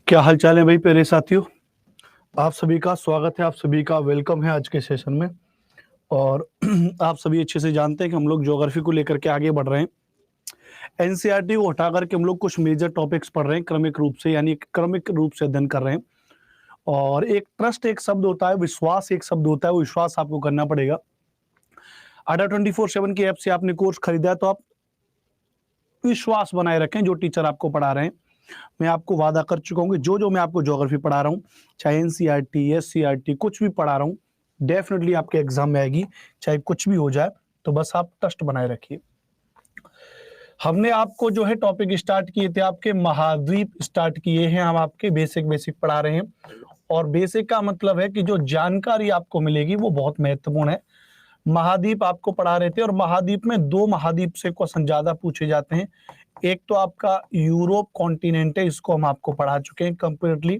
क्या हाल चाल है भाई प्यारे साथियों। आप सभी का स्वागत है, आप सभी का वेलकम है आज के सेशन में। और आप सभी अच्छे से जानते हैं कि हम लोग ज्योग्राफी को लेकर के आगे बढ़ रहे हैं। एनसीईआरटी को हटा करके हम लोग कुछ मेजर टॉपिक्स पढ़ रहे हैं क्रमिक रूप से, यानी क्रमिक रूप से अध्ययन कर रहे हैं। और एक ट्रस्ट एक शब्द होता है, विश्वास एक शब्द होता है, वो विश्वास आपको करना पड़ेगा। अड्डा 24/7 की ऐप से आपने कोर्स खरीदा है तो आप विश्वास बनाए रखें जो टीचर आपको पढ़ा रहे हैं। मैं आपको वादा कर चुका हूँ कि जो मैं आपको ज्योग्राफी पढ़ा रहा हूँ, चाहे एनसीईआरटी, एससीईआरटी, कुछ भी पढ़ा रहा हूँ, डेफिनेटली आपके एग्जाम में आएगी, चाहे कुछ भी हो जाए। तो बस आप ट्रस्ट बनाए रखिए। हमने आपको जो है टॉपिक स्टार्ट किए थे, आपके महाद्वीप स्टार्ट किए हैं, हम आपके बेसिक पढ़ा रहे हैं। और बेसिक का मतलब है कि जो जानकारी आपको मिलेगी वो बहुत महत्वपूर्ण है। महाद्वीप आपको पढ़ा रहे थे और महाद्वीप में 2 महाद्वीप से क्वेश्चन ज्यादा पूछे जाते हैं। एक तो आपका यूरोप कॉन्टिनेंट है, इसको हम आपको पढ़ा चुके हैं कंप्लीटली।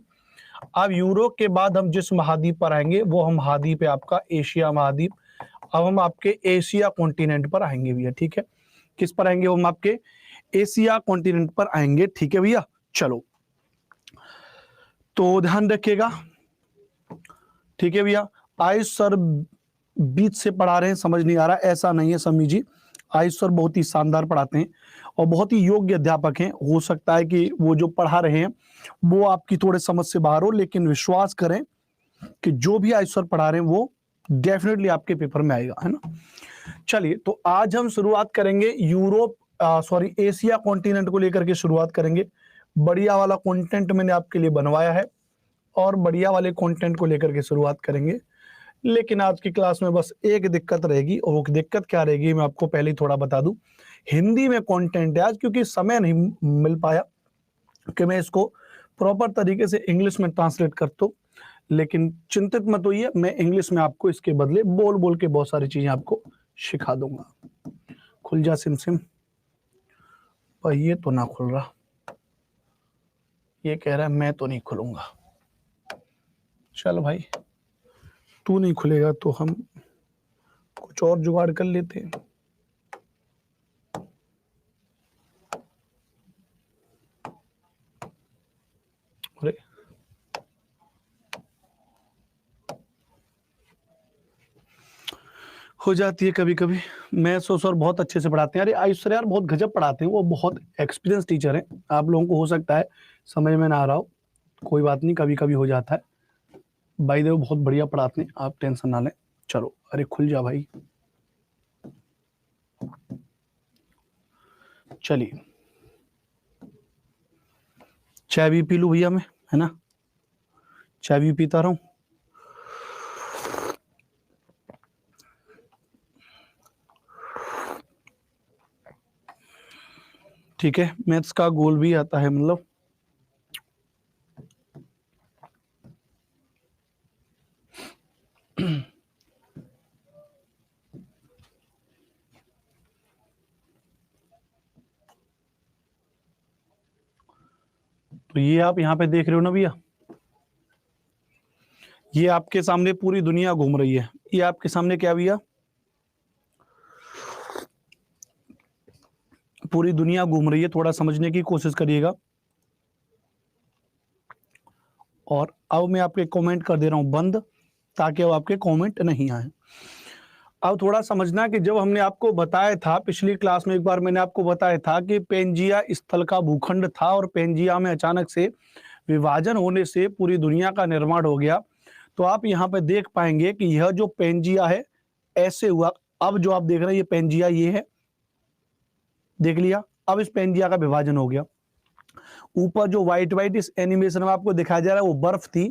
अब यूरोप के बाद हम जिस महाद्वीप पर आएंगे वो हम महाद्वीप है आपका एशिया महाद्वीप। अब हम आपके एशिया कॉन्टिनेंट पर आएंगे भैया, ठीक है। किस पर आएंगे? हम आपके एशिया कॉन्टिनेंट पर आएंगे, ठीक है भैया। चलो तो ध्यान रखिएगा, ठीक है भैया। आयुष सर बीच से पढ़ा रहे हैं, समझ नहीं आ रहा, ऐसा नहीं है समी जी। आयुष सर बहुत ही शानदार पढ़ाते हैं और बहुत ही योग्य अध्यापक हैं। हो सकता है कि वो जो पढ़ा रहे हैं वो आपकी थोड़े समझ से बाहर हो, लेकिन विश्वास करें कि जो भी आयुष सर पढ़ा रहे हैं वो डेफिनेटली आपके पेपर में आएगा, है ना। चलिए तो आज हम शुरुआत करेंगे एशिया कॉन्टिनेंट को लेकर के शुरुआत करेंगे। बढ़िया वाला कंटेंट मैंने आपके लिए बनवाया है और बढ़िया वाले कंटेंट को लेकर के शुरुआत करेंगे। लेकिन आज की क्लास में बस एक दिक्कत रहेगी, और वो दिक्कत क्या रहेगी मैं आपको पहले ही थोड़ा बता दूं। हिंदी में कंटेंट है आज, क्योंकि समय नहीं मिल पाया कि मैं इसको प्रॉपर तरीके से इंग्लिश में ट्रांसलेट कर दूं। लेकिन चिंतित मत होइए, मैं इंग्लिश में आपको इसके बदले बोल बोल के बहुत सारी चीजें आपको सिखा दूंगा। खुल जा सिम पर ये तो ना खुल रहा, ये कह रहा है मैं तो नहीं खुलूंगा। चल भाई, तू नहीं खुलेगा तो हम कुछ और जुगाड़ कर लेते हैं। अरे हो जाती है कभी कभी। मैं सर बहुत अच्छे से पढ़ाते हैं। अरे आयुष सर यार बहुत गजब पढ़ाते हैं, वो बहुत एक्सपीरियंस टीचर हैं। आप लोगों को हो सकता है समझ में ना आ रहा हो, कोई बात नहीं, कभी कभी हो जाता है। भाई देखो बहुत बढ़िया पढ़ाते हैं, आप टेंशन ना लें। चलो अरे खुल जा भाई। चलिए चाय भी पी लूं भैया मैं, है ना। चाय भी पीता रहूं। ठीक है, मैथ्स का गोल भी आता है, मतलब तो ये आप यहाँ पे देख रहे हो ना भैया, ये आपके सामने पूरी दुनिया घूम रही है। ये आपके सामने क्या भैया, पूरी दुनिया घूम रही है। थोड़ा समझने की कोशिश करिएगा। और अब मैं आपके कमेंट कर दे रहा हूं बंद, ताकि अब आपके कमेंट नहीं आए। अब थोड़ा समझना कि जब हमने आपको बताया था पिछली क्लास में, एक बार मैंने आपको बताया था कि पेंजिया स्थल का भूखंड था और पेंजिया में अचानक से विभाजन होने से पूरी दुनिया का निर्माण हो गया। तो आप यहाँ पे देख पाएंगे कि यह जो पेंजिया है ऐसे हुआ। अब जो आप देख रहे हैं ये पेंजिया, ये है, देख लिया। अब इस पेंजिया का विभाजन हो गया। ऊपर जो व्हाइट इस एनिमेशन में आपको दिखाया जा रहा है वो बर्फ थी।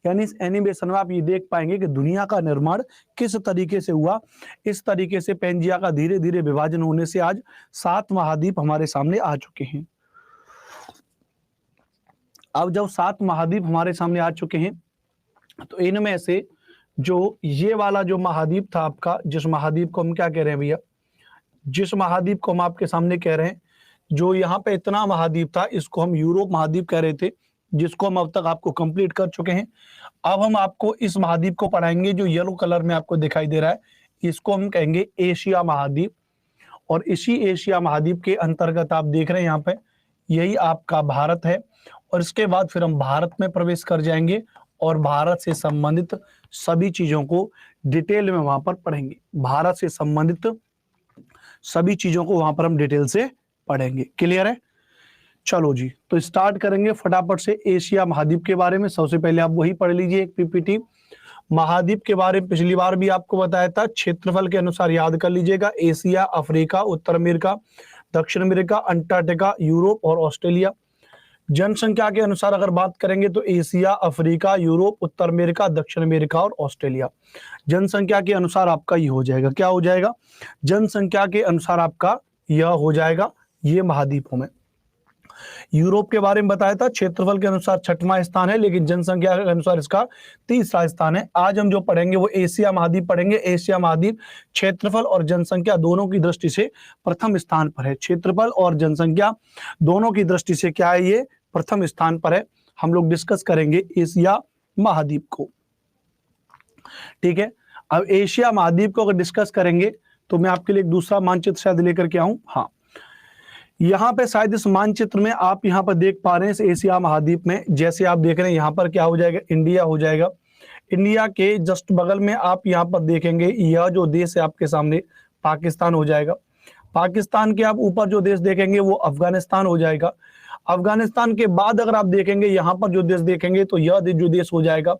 यानी इस एनिमेशन में आप ये देख पाएंगे कि दुनिया का निर्माण किस तरीके से हुआ। इस तरीके से पेंजिया का धीरे धीरे विभाजन होने से आज 7 महाद्वीप हमारे सामने आ चुके हैं। अब जब 7 महाद्वीप हमारे सामने आ चुके हैं तो इनमें से जो ये वाला जो महाद्वीप था आपका, जिस महाद्वीप को हम क्या कह रहे हैं भैया, जिस महाद्वीप को हम आपके सामने कह रहे हैं, जो यहाँ पे इतना महाद्वीप था, इसको हम यूरोप महाद्वीप कह रहे थे, जिसको हम अब तक आपको कंप्लीट कर चुके हैं। अब हम आपको इस महाद्वीप को पढ़ाएंगे जो येलो कलर में आपको दिखाई दे रहा है, इसको हम कहेंगे एशिया महाद्वीप। और इसी एशिया महाद्वीप के अंतर्गत आप देख रहे हैं यहाँ पे, यही आपका भारत है। और इसके बाद फिर हम भारत में प्रवेश कर जाएंगे और भारत से संबंधित सभी चीजों को डिटेल में वहां पर पढ़ेंगे। भारत से संबंधित सभी चीजों को वहां पर हम डिटेल से पढ़ेंगे। क्लियर है? चलो जी, तो स्टार्ट करेंगे फटाफट से एशिया महाद्वीप के बारे में। सबसे पहले आप वही पढ़ लीजिए एक पीपीटी। महाद्वीप के बारे में पिछली बार भी आपको बताया था, क्षेत्रफल के अनुसार याद कर लीजिएगा। एशिया, अफ्रीका, उत्तर अमेरिका, दक्षिण अमेरिका, अंटार्कटिका, यूरोप और ऑस्ट्रेलिया। जनसंख्या के अनुसार अगर बात करेंगे तो एशिया, अफ्रीका, यूरोप, उत्तर अमेरिका, दक्षिण अमेरिका और ऑस्ट्रेलिया। जनसंख्या के अनुसार आपका ये हो जाएगा, क्या हो जाएगा? जनसंख्या के अनुसार आपका यह हो जाएगा ये महाद्वीपों में। यूरोप के बारे में बताया था, क्षेत्रफल के अनुसार 6वां स्थान है, लेकिन जनसंख्या के अनुसार इसका 3रा स्थान है। आज हम जो पढ़ेंगे वो एशिया महाद्वीप पढ़ेंगे। एशिया महाद्वीप क्षेत्रफल और जनसंख्या दोनों की दृष्टि से प्रथम स्थान पर है। क्षेत्रफल और जनसंख्या दोनों की दृष्टि से क्या है, ये प्रथम स्थान पर है। हम लोग डिस्कस करेंगे एशिया महाद्वीप को। ठीक है, अब एशिया महाद्वीप को अगर डिस्कस करेंगे तो मैं आपके लिए एक दूसरा मानचित्र शायद लेकर के आऊं। हाँ, यहाँ पे शायद इस मानचित्र में आप यहाँ पर देख पा रहे हैं इस एशिया महाद्वीप में, जैसे आप देख रहे हैं यहाँ पर क्या हो जाएगा, इंडिया हो जाएगा। इंडिया के जस्ट बगल में आप यहाँ पर देखेंगे यह जो देश है आपके सामने पाकिस्तान हो जाएगा। पाकिस्तान के आप ऊपर जो देश देखेंगे वो अफगानिस्तान हो जाएगा। अफगानिस्तान के बाद अगर आप देखेंगे यहाँ पर जो देश देखेंगे तो यह जो देश हो जाएगा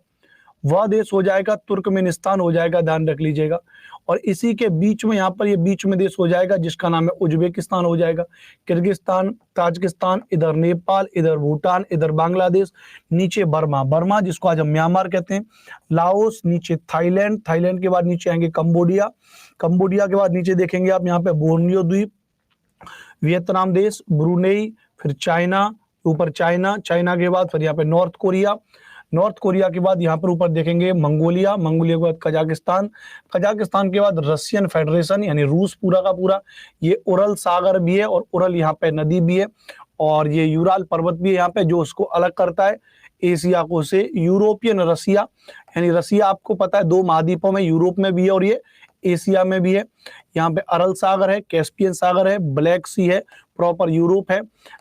वह देश हो जाएगा तुर्कमेनिस्तान हो जाएगा, ध्यान रख लीजिएगा। और इसी के बीच में यहाँ पर ये बीच में देश हो जाएगा जिसका नाम है उज्बेकिस्तान हो जाएगा। किर्गिस्तान, ताजिकिस्तान, इधर नेपाल, इधर भूटान, इधर बांग्लादेश, नीचे बर्मा, बर्मा जिसको आज हम म्यांमार कहते हैं, लाओस, नीचे थाईलैंड, थाईलैंड के बाद नीचे आएंगे कंबोडिया, कंबोडिया के बाद नीचे देखेंगे आप यहाँ पे बोर्नियो द्वीप, वियतनाम देश, ब्रुनेई, फिर चाइना, ऊपर चाइना, चाइना के बाद फिर यहाँ पे नॉर्थ कोरिया, नॉर्थ कोरिया के बाद यहाँ पर ऊपर देखेंगे मंगोलिया, मंगोलिया के बाद कजाकिस्तान, कजाकिस्तान के बाद रशियन फेडरेशन यानी रूस पूरा का पूरा। ये उरल सागर भी है और उरल यहाँ पे नदी भी है और ये यूराल पर्वत भी है यहाँ पे जो उसको अलग करता है एशिया को से। यूरोपियन रसिया यानी रसिया आपको पता है 2 महाद्वीपों में, यूरोप में भी है और ये एशिया में भी है। यहाँ पे अरल सागर है, कैस्पियन सागर है, ब्लैक सी है, प्रॉपर यूरोप है,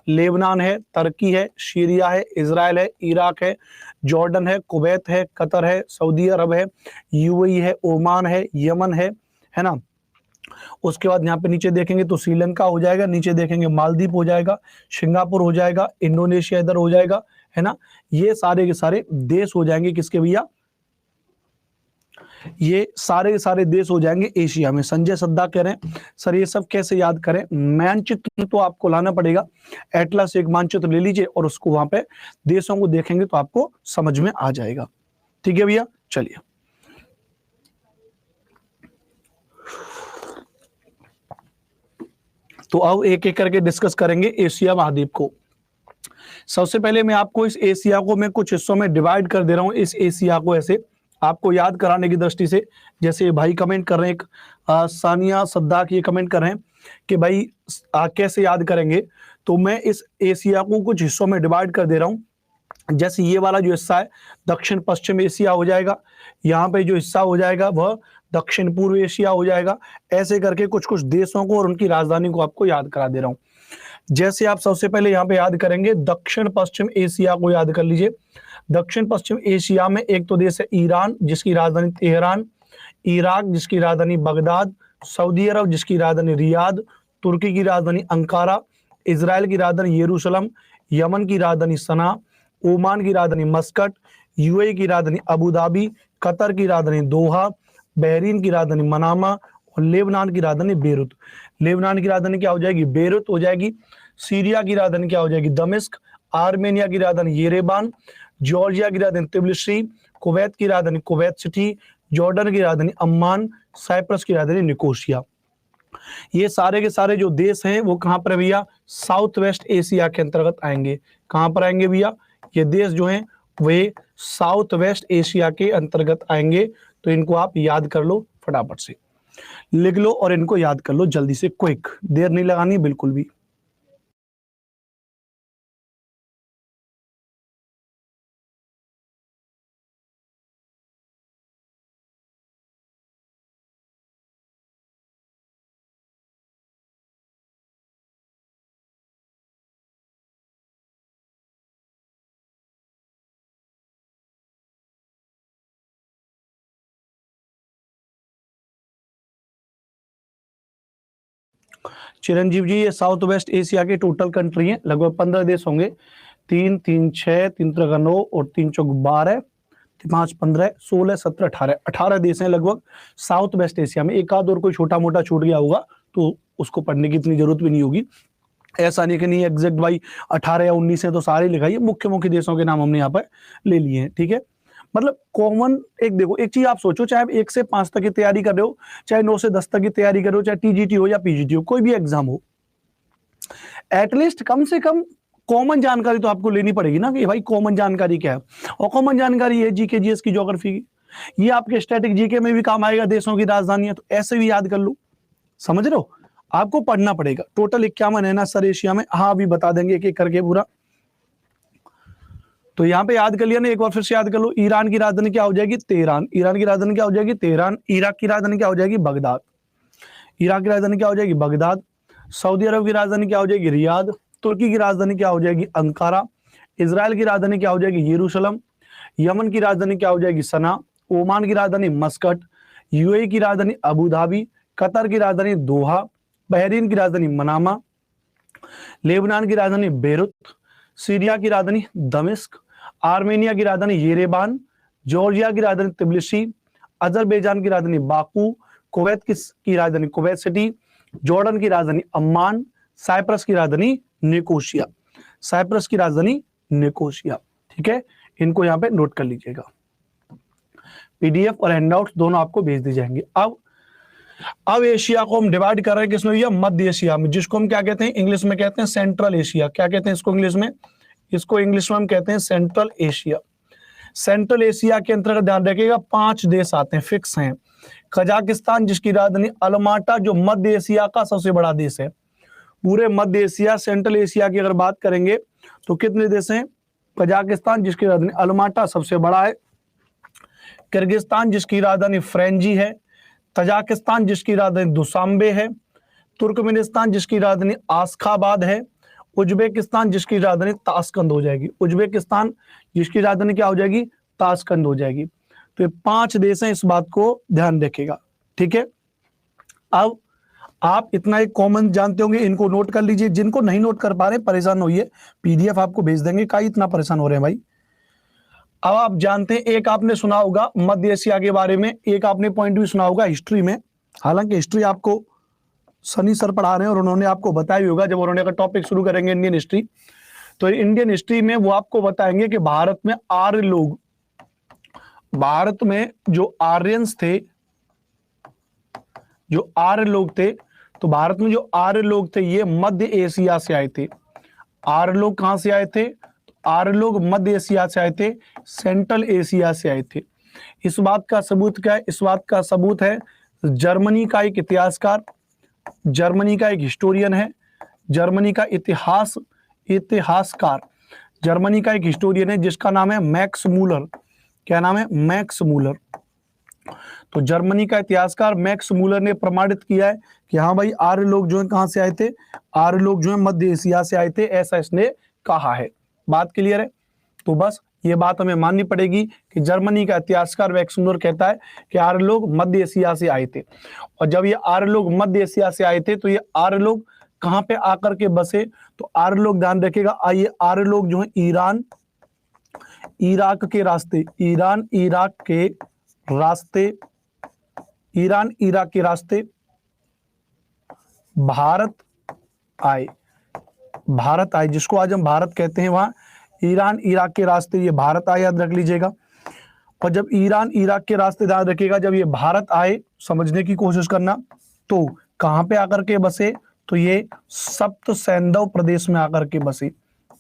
लेबनान है, तुर्की है, सीरिया है, इजराइल है, इराक है, जॉर्डन है, कुवैत है, कतर है, सऊदी अरब है, यूएई है, ओमान है, यमन है ना। उसके बाद यहाँ पे नीचे देखेंगे तो श्रीलंका हो जाएगा, नीचे देखेंगे मालदीव हो जाएगा, सिंगापुर हो जाएगा, इंडोनेशिया इधर हो जाएगा, है ना। ये सारे के सारे देश हो जाएंगे किसके भैया, ये सारे के सारे देश हो जाएंगे एशिया में। संजय सद्दा कह रहे हैं सर ये सब कैसे याद करें, मानचित्र तो आपको लाना पड़ेगा, एटलस एक मानचित्र ले लीजिए और उसको वहां पे देशों को देखेंगे तो आपको समझ में आ जाएगा। ठीक है भैया, चलिए तो अब एक एक करके डिस्कस करेंगे एशिया महाद्वीप को। सबसे पहले मैं आपको इस एशिया को मैं कुछ हिस्सों में डिवाइड कर दे रहा हूं, इस एशिया को ऐसे आपको याद कराने की दृष्टि से। जैसे भाई कमेंट कर रहे हैं, एक सानिया सद्दाक ये कमेंट कर रहे हैं कि भाई कैसे याद करेंगे, तो मैं इस एशिया को कुछ हिस्सों में डिवाइड कर दे रहा हूं। जैसे ये वाला जो हिस्सा है दक्षिण पश्चिम एशिया हो जाएगा, यहाँ पे जो हिस्सा हो जाएगा वह दक्षिण पूर्व एशिया हो जाएगा। ऐसे करके कुछ कुछ देशों को और उनकी राजधानी को आपको याद करा दे रहा हूं। जैसे आप सबसे पहले यहाँ पे याद करेंगे दक्षिण पश्चिम एशिया को याद कर लीजिए। दक्षिण पश्चिम एशिया में एक तो देश है ईरान जिसकी राजधानी तेहरान, इराक जिसकी राजधानी बगदाद, सऊदी अरब जिसकी राजधानी रियाद, तुर्की की राजधानी अंकारा, इजराइल की राजधानी यरूशलेम, यमन की राजधानी सना, ओमान की राजधानी मस्कट, यूएई की राजधानी अबू धाबी, कतर की राजधानी दोहा, बहरीन की राजधानी मनामा और लेबनान की राजधानी बेरूत। लेबनान की राजधानी क्या हो जाएगी, बेरूत हो जाएगी। सीरिया की राजधानी क्या हो जाएगी, दमिश्क। आर्मेनिया की राजधानी येरेबान, जॉर्जिया की राजधानी तिब्लिसी, कुवैत की राजधानी कुवैत सिटी, जॉर्डन की राजधानी अम्मान, साइप्रस की राजधानी निकोसिया। ये सारे के सारे जो देश हैं वो कहां पर भैया, साउथ वेस्ट एशिया के अंतर्गत आएंगे। कहां पर आएंगे भैया, ये देश जो हैं वे साउथ वेस्ट एशिया के अंतर्गत आएंगे। तो इनको आप याद कर लो, फटाफट से लिख लो और इनको याद कर लो जल्दी से, क्विक, देर नहीं लगानी बिल्कुल भी। चिरंजीव जी, ये साउथ वेस्ट एशिया के टोटल कंट्री हैं, लगभग 15 देश होंगे। 3 3 6 3 3 9 और 3 चौक 12, 5 15 16 17 18 देश हैं लगभग साउथ वेस्ट एशिया में। एक आध और कोई छोटा मोटा छूट गया होगा तो उसको पढ़ने की इतनी जरूरत भी नहीं होगी। ऐसा नहीं कि नहीं एग्जैक्ट भाई 18 या 19 है तो सारे लिखाइए, मुख्य मुख्य देशों के नाम हमने यहाँ पर ले लिए हैं, ठीक है। मतलब कॉमन एक देखो, एक चीज आप सोचो, चाहे आप 1 से 5 तक की तैयारी कर रहे हो, चाहे 9 से 10 तक की तैयारी कर रहे हो, चाहे टीजीटी हो या पीजीटी हो, कोई भी एग्जाम हो, एटलीस्ट कम से कम कॉमन जानकारी तो आपको लेनी पड़ेगी ना कि भाई कॉमन जानकारी क्या है। और कॉमन जानकारी है जीके जीएस की, ज्योग्राफी की, ये आपके स्टैटिक जीके में भी काम आएगा, देशों की राजधानी है तो ऐसे भी याद कर लो, समझ रहे हो। आपको पढ़ना पड़ेगा। टोटल 51 है ना सर एशिया में, हाँ अभी बता देंगे एक एक करके पूरा। तो यहाँ पे याद कर लिया ना, एक बार फिर से याद कर लो। ईरान की राजधानी क्या हो जाएगी? तेहरान। ईरान की राजधानी क्या हो जाएगी? तेहरान। इराक की राजधानी क्या हो जाएगी? बगदाद। इराक की राजधानी क्या हो जाएगी? बगदाद। सऊदी अरब की राजधानी क्या हो जाएगी? रियाद। तुर्की की राजधानी क्या हो जाएगी? अंकारा। इजराइल की राजधानी क्या हो जाएगी? यरूशलेम। यमन की राजधानी क्या हो जाएगी? सना। ओमान की राजधानी मस्कट। यूएई की राजधानी अबू धाबी। कतर की राजधानी दोहा। बहरीन की राजधानी मनामा। लेबनान की राजधानी बेरुत। सीरिया की राजधानी दमिश्क। आर्मेनिया की राजधानी येरेबान। जॉर्जिया की राजधानी तिबिलिसी। अजरबैजान की राजधानी बाकू। कुवैत की राजधानी कुवैत सिटी। जॉर्डन की राजधानी अम्मान। साइप्रस की राजधानी निकोसिया। साइप्रस की राजधानी निकोसिया, ठीक है। इनको यहाँ पे नोट कर लीजिएगा। पीडीएफ और हैंडआउट्स दोनों आपको भेज दी जाएंगे। अब एशिया को हम डिवाइड कर रहे हैं किसमें भैया? मध्य एशिया में, जिसको हम क्या कहते हैं इंग्लिश में? कहते हैं सेंट्रल एशिया। क्या कहते हैं इसको इंग्लिश में? इसको इंग्लिश में हम कहते हैं सेंट्रल एशिया। सेंट्रल एशिया के अंतर्गत ध्यान रखिएगा 5 देश आते हैं, फिक्स हैं। कजाकिस्तान जिसकी राजधानी अलमाटा, जो मध्य एशिया का सबसे बड़ा देश है। पूरे मध्य एशिया सेंट्रल एशिया की अगर बात करेंगे तो कितने देश हैं? कजाकिस्तान जिसकी राजधानी अलमाटा सबसे बड़ा है। किर्गिस्तान जिसकी राजधानी फ्रेंजी है। तजाकिस्तान जिसकी राजधानी दुशांबे है। तुर्कमेनिस्तान जिसकी राजधानी आशखाबाद है। उज्बेकिस्तान जिसकी राजधानी ताशकंद हो जाएगी। उज्बेकिस्तान जिसकी राजधानी क्या हो जाएगी? ताशकंद हो जाएगी। तो ये 5 देश हैं, इस बात को ध्यान रखिएगा, ठीक है। अब आप इतना एक कॉमन जानते होंगे, इनको नोट कर लीजिए। जिनको नहीं नोट कर पा रहे परेशान होइए, पीडीएफ आपको भेज देंगे। का इतना परेशान हो रहे हैं भाई? अब आप जानते हैं, एक आपने सुना होगा मध्य एशिया के बारे में, एक आपने पॉइंट भी सुना होगा हिस्ट्री में। हालांकि हिस्ट्री आपको सनी सर पढ़ा रहे हैं और उन्होंने आपको बताया होगा, जब उन्होंने अगर टॉपिक शुरू करेंगे इंडियन हिस्ट्री, तो इंडियन हिस्ट्री में वो आपको बताएंगे कि भारत में आर्य लोग, भारत में जो आर्यंस थे, जो आर्य लोग थे, तो भारत में जो आर्य लोग थे ये मध्य एशिया से आए थे। आर्य लोग कहां से आए थे? आर्य लोग मध्य एशिया से आए थे, सेंट्रल एशिया से आए थे। इस बात का सबूत क्या है? इस बात का सबूत है जर्मनी का एक इतिहासकार, जर्मनी का एक हिस्टोरियन है, जर्मनी का इतिहासकार, जर्मनी का एक हिस्टोरियन है जिसका नाम है मैक्स मूलर। क्या नाम है? Max Muller. तो जर्मनी का इतिहासकार मैक्स मूलर ने प्रमाणित किया है कि हाँ भाई आर्य लोग जो है कहां से आए थे? आर्य लोग जो है मध्य एशिया से आए थे, ऐसा इसने कहा है। बात क्लियर है? तो बस ये बात हमें माननी पड़ेगी कि जर्मनी का इतिहासकार मैक्स मूलर कहता है कि आर्य लोग मध्य एशिया से आए थे। और जब ये आर्य लोग मध्य एशिया से आए थे तो ये आर्य लोग कहां पे आकर के बसे? तो आर्य लोग ध्यान रखिएगा, आइए आर्य लोग जो है ईरान इराक के रास्ते, ईरान इराक के रास्ते, ईरान इराक के रास्ते भारत आए, भारत आए, जिसको आज हम भारत कहते हैं, वहां ईरान इराक के रास्ते ये भारत आए, याद रख लीजिएगा। और जब ईरान इराक के रास्ते ध्यान रखिएगा, जब ये भारत आए, समझने की कोशिश करना, तो कहां पे आकर के बसे? तो ये सप्त सैंधव प्रदेश में आकर के बसे।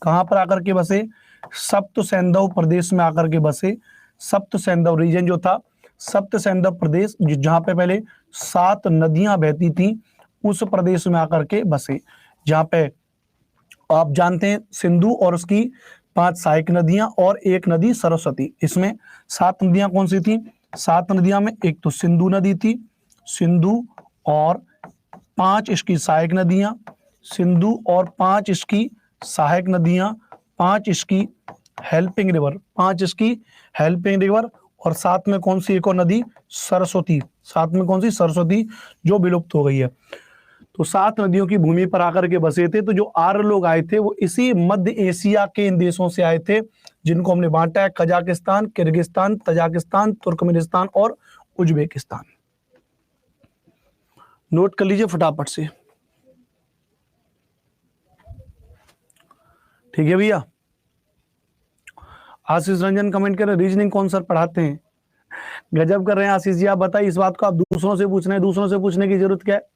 कहां पर आकर के बसे? सप्त सैंधव प्रदेश में आकर के बसे। सप्त सैंधव रीजन जो था, सप्त सैंधव प्रदेश जहां पे पहले 7 नदियां बहती थी, उस प्रदेश में आकर के बसे। जहां पे आप जानते हैं सिंधु और उसकी 5 सहायक नदियां और एक नदी सरस्वती। इसमें 7 नदियां कौन सी थी? 7 नदियां में एक तो सिंधु नदी थी, सिंधु, और 5 इसकी सहायक नदियां, सिंधु और 5 इसकी सहायक नदियां, 5 इसकी हेल्पिंग रिवर, 5 इसकी हेल्पिंग रिवर, और साथ में कौन सी एक और नदी? सरस्वती। साथ में कौन सी? सरस्वती, जो विलुप्त हो गई है। तो 7 नदियों की भूमि पर आकर के बसे थे। तो जो आर्य लोग आए थे वो इसी मध्य एशिया के इन देशों से आए थे, जिनको हमने बांटा है कजाकिस्तान, किर्गिस्तान, तजाकिस्तान, तुर्कमेनिस्तान और उज्बेकिस्तान। नोट कर लीजिए फटाफट से, ठीक है भैया। आशीष रंजन कमेंट कर रहे हैं, रीजनिंग कौन सर पढ़ाते हैं? गजब कर रहे हैं आशीष जी, आप बताइए इस बात को आप दूसरों से पूछ रहे हैं, दूसरों से पूछने की जरूरत क्या है?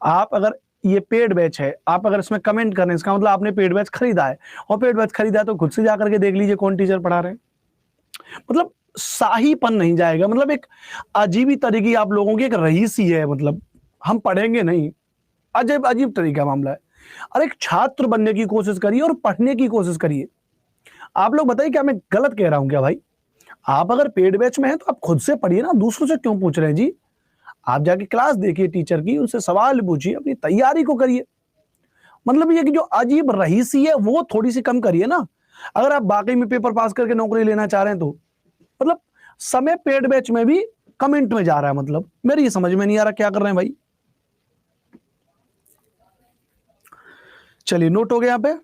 आप अगर ये पेड बैच है, आप अगर इसमें कमेंट कर रहे हैं, इसका मतलब आपने पेड बैच खरीदा है, और पेड बैच खरीदा है तो खुद से जाकर के देख लीजिए कौन टीचर पढ़ा रहे हैं। मतलब शाहीपन नहीं जाएगा, मतलब एक अजीब ही तरीके आप लोगों की एक रईसी है, मतलब हम पढ़ेंगे नहीं, अजीब अजीब तरीका मामला है। और एक छात्र बनने की कोशिश करिए और पढ़ने की कोशिश करिए। आप लोग बताइए क्या मैं गलत कह रहा हूं क्या भाई? आप अगर पेड बैच में हैं तो आप खुद से पढ़िए ना, दूसरों से क्यों पूछ रहे हैं जी? आप जाके क्लास देखिए टीचर की, उनसे सवाल पूछिए, अपनी तैयारी को करिए। मतलब ये कि जो अजीब रहीसी है वो थोड़ी सी कम करिए ना, अगर आप वाकई में पेपर पास करके नौकरी लेना चाह रहे हैं तो। मतलब समय पेड बैच में भी कमेंट में जा रहा है, मतलब मेरी ये समझ में नहीं आ रहा क्या कर रहे हैं भाई। चलिए नोट हो गया यहां पे।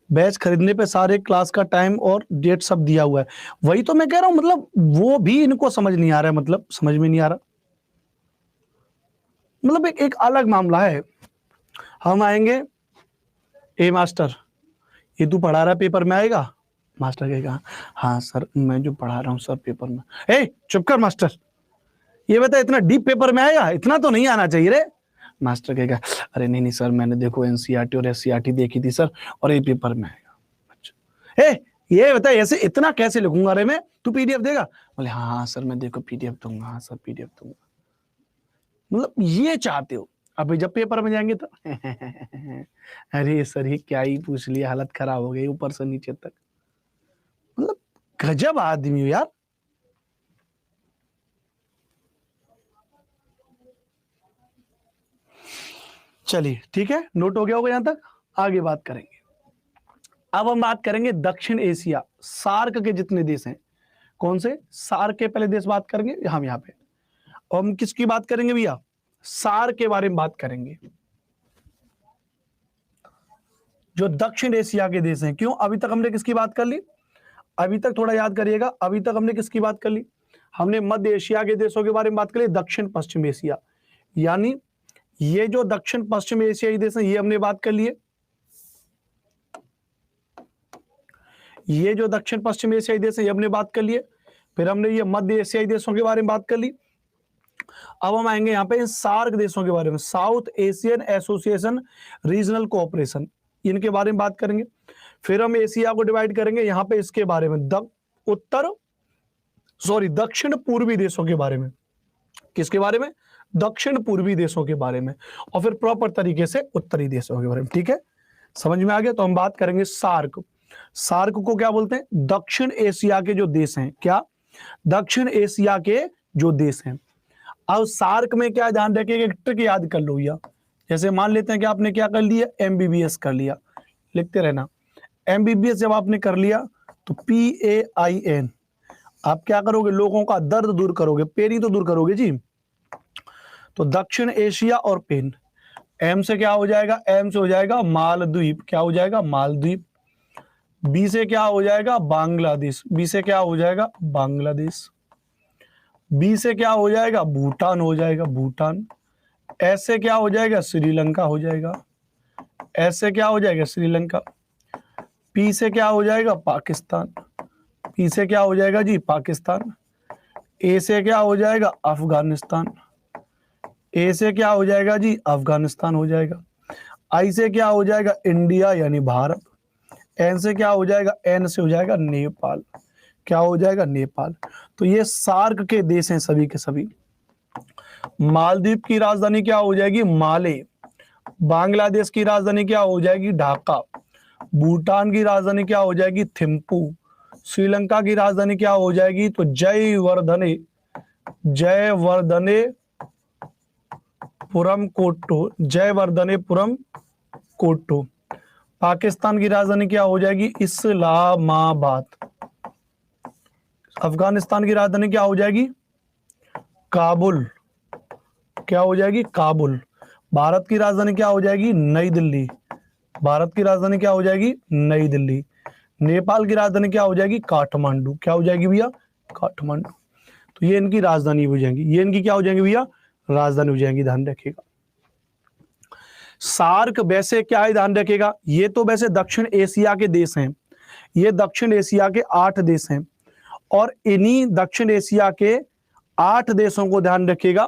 बैच खरीदने पे सारे क्लास का टाइम और डेट सब दिया हुआ है। वही तो मैं कह रहा हूं, मतलब वो भी इनको समझ नहीं आ रहा है, मतलब समझ में नहीं आ रहा। मतलब एक अलग मामला है। हम आएंगे, ए मास्टर ये तू पढ़ा रहा है पेपर में आएगा? मास्टर कहेगा हाँ सर मैं जो पढ़ा रहा हूँ सर पेपर में। ए चुप कर मास्टर, ये बता इतना डीप पेपर में आएगा? इतना तो नहीं आना चाहिए रे। मास्टर कहेगा अरे नहीं नहीं सर मैंने देखो एनसीईआरटी और एससीईआरटी देखी थी सर, और ये पेपर में आएगा। अच्छा ये बता ऐसे इतना कैसे लिखूंगा रे मैं, तू पीडीएफ देगा? बोले हाँ हाँ सर मैं देखो पीडीएफ दूंगा, हाँ सर पीडीएफ दूंगा। मतलब ये चाहते हो। अभी जब पेपर में जाएंगे तो अरे सर ये क्या ही पूछ लिया, हालत खराब हो गई ऊपर से नीचे तक। मतलब गजब आदमी हो यार। चलिए ठीक है, नोट हो गया होगा यहां तक, आगे बात करेंगे। अब हम बात करेंगे दक्षिण एशिया, सार्क के जितने देश हैं। कौन से? सार्क के पहले देश बात करेंगे हम यहाँ पे। और हम किसकी बात करेंगे भैया? सार्क के बारे में बात करेंगे, जो दक्षिण एशिया के देश हैं। क्यों? अभी तक हमने किसकी बात कर ली? अभी तक थोड़ा याद करिएगा, अभी तक हमने किसकी बात कर ली? हमने मध्य एशिया के देशों के बारे में बात कर ली, दक्षिण पश्चिम एशिया, यानी ये जो दक्षिण पश्चिम एशियाई देश हैं ये हमने बात कर लिए। ये जो दक्षिण पश्चिम एशियाई देश है ये हमने बात कर लिए। फिर हमने ये मध्य एशियाई देशों के बारे में बात कर ली। अब हम आएंगे यहाँ पे इन सार्क देशों के बारे में, south Asian association regional cooperation, इनके बारे में बात करेंगे। फिर हम एशिया को डिवाइड करेंगे यहाँ पे इसके बारे में, दक्षिण पूर्वी देशों के बारे में। किसके बारे में? दक्षिण पूर्वी देशों के बारे में। और फिर प्रॉपर तरीके से उत्तरी देशों के बारे में। ठीक है, समझ में आ गया? तो हम बात करेंगे सार्क। सार्क को क्या बोलते हैं? दक्षिण एशिया के जो देश हैं। क्या? दक्षिण एशिया के जो देश हैं। अब सार्क में क्या ध्यान रखिएगा, एक ट्रिक याद कर लो भैया। जैसे मान लेते हैं कि आपने क्या कर लिया, एमबीबीएस कर लिया, लिखते रहना। एमबीबीएस जब आपने कर लिया तो PAIN, आप क्या करोगे? लोगों का दर्द दूर करोगे, पेन ही तो दूर करोगे जी। तो दक्षिण एशिया और पेन, एम से क्या हो जाएगा? एम से हो जाएगा मालदीव। क्या हो जाएगा? मालदीव। बी से क्या हो जाएगा? बांग्लादेश। बी से क्या हो जाएगा? बांग्लादेश। बी से क्या हो जाएगा? भूटान हो जाएगा, भूटान। एस से क्या हो जाएगा? श्रीलंका हो जाएगा। एस से क्या हो जाएगा? श्रीलंका। पी से क्या हो जाएगा? पाकिस्तान। पी से क्या हो जाएगा जी? पाकिस्तान। ए से क्या हो जाएगा? अफगानिस्तान। ए से क्या हो जाएगा जी? अफगानिस्तान हो जाएगा। आई से क्या हो जाएगा? इंडिया यानी भारत। एन से क्या हो जाएगा? एन से हो जाएगा नेपाल। क्या हो जाएगा? नेपाल। तो ये सार्क के देश हैं सभी के सभी। मालदीव की राजधानी क्या हो जाएगी? माले। बांग्लादेश की राजधानी क्या हो जाएगी? ढाका। भूटान की राजधानी क्या हो जाएगी? थिम्पू। श्रीलंका की राजधानी क्या हो जाएगी? तो जयवर्धने पुरम कोट्टो। जयवर्धनेपुरम कोट्टो। पाकिस्तान की राजधानी क्या हो जाएगी? इस्लामाबाद। अफगानिस्तान की राजधानी क्या हो जाएगी? काबुल। क्या हो जाएगी? काबुल। भारत की राजधानी क्या हो जाएगी? नई दिल्ली। भारत की राजधानी क्या हो जाएगी? नई दिल्ली। नेपाल की राजधानी क्या हो जाएगी? काठमांडू। क्या हो जाएगी भैया? काठमांडू। तो ये इनकी राजधानी हो जाएंगी, ये इनकी क्या हो जाएंगी भैया? राजधानी हो जाएंगी, ध्यान रखिएगा। सार्क वैसे क्या है, ध्यान रखिएगा, ये तो वैसे दक्षिण एशिया के देश हैं, ये दक्षिण एशिया के 8 देश हैं, और इन्हीं दक्षिण एशिया के 8 देशों को ध्यान रखिएगा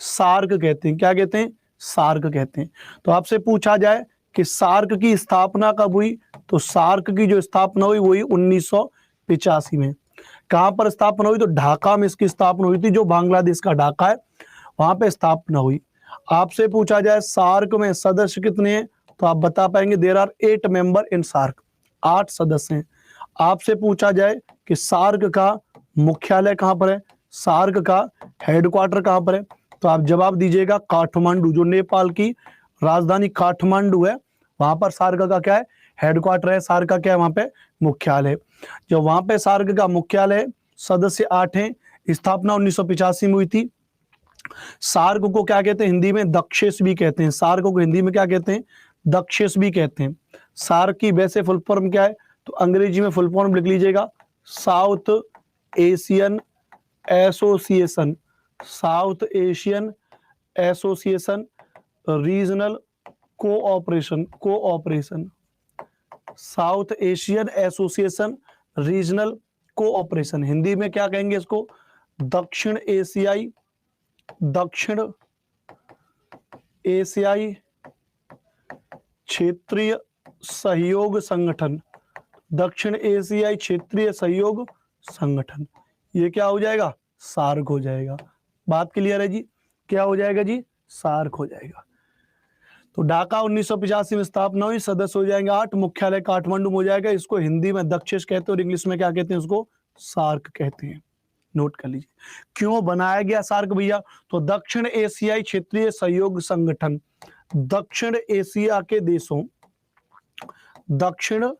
सार्क कहते हैं। क्या कहते हैं? सार्क कहते हैं। तो आपसे पूछा जाए कि सार्क की स्थापना कब हुई, तो सार्क की जो स्थापना हुई वही 1985 में। कहां पर स्थापना हुई? तो ढाका में इसकी स्थापना हुई थी, जो बांग्लादेश का ढाका है, वहां पे स्थापना हुई। आपसे पूछा जाए सार्क में सदस्य कितने हैं, तो आप बता पाएंगे there are 8 member in SAARC, 8 सदस्य हैं। आपसे पूछा जाए कि सार्क का मुख्यालय कहां पर है, सार्क का हेडक्वार्टर कहां पर है, तो आप जवाब दीजिएगा काठमांडू। जो नेपाल की राजधानी काठमांडू है, वहां पर सार्क का क्या है? हेडक्वार्टर है। सार्क का क्या है? वहां पे मुख्यालय। जो वहां पे सार्क का मुख्यालय, सदस्य 8 हैं, स्थापना 1985 में हुई थी। सार्क को क्या कहते हैं हिंदी में? दक्षेस भी कहते हैं। सार्क को हिंदी में क्या कहते हैं? दक्षेस भी कहते हैं। सार्क की वैसे फुल फॉर्म क्या है, तो अंग्रेजी में फुल फॉर्म लिख लीजिएगा, south Asian association, south Asian association regional cooperation, cooperation, south Asian association regional cooperation. Hindi में क्या कहेंगे इसको? दक्षिण एशियाई, दक्षिण एशियाई क्षेत्रीय सहयोग संगठन, दक्षिण एशियाई क्षेत्रीय सहयोग संगठन। ये क्या हो जाएगा? सार्क हो जाएगा। बात क्लियर है जी? क्या हो जाएगा जी? सार्क हो जाएगा। तो ढाका 1985 में स्थापना हुई, सदस्य हो जाएंगे 8, मुख्यालय काठमांडू में हो जाएगा। इसको हिंदी में दक्षेस कहते हैं और इंग्लिश में क्या कहते हैं? उसको सार्क कहते हैं। नोट कर लीजिए। क्यों बनाया गया सार्क भैया? तो दक्षिण एशियाई क्षेत्रीय सहयोग संगठन, दक्षिण एशिया के देशों, दक्षिण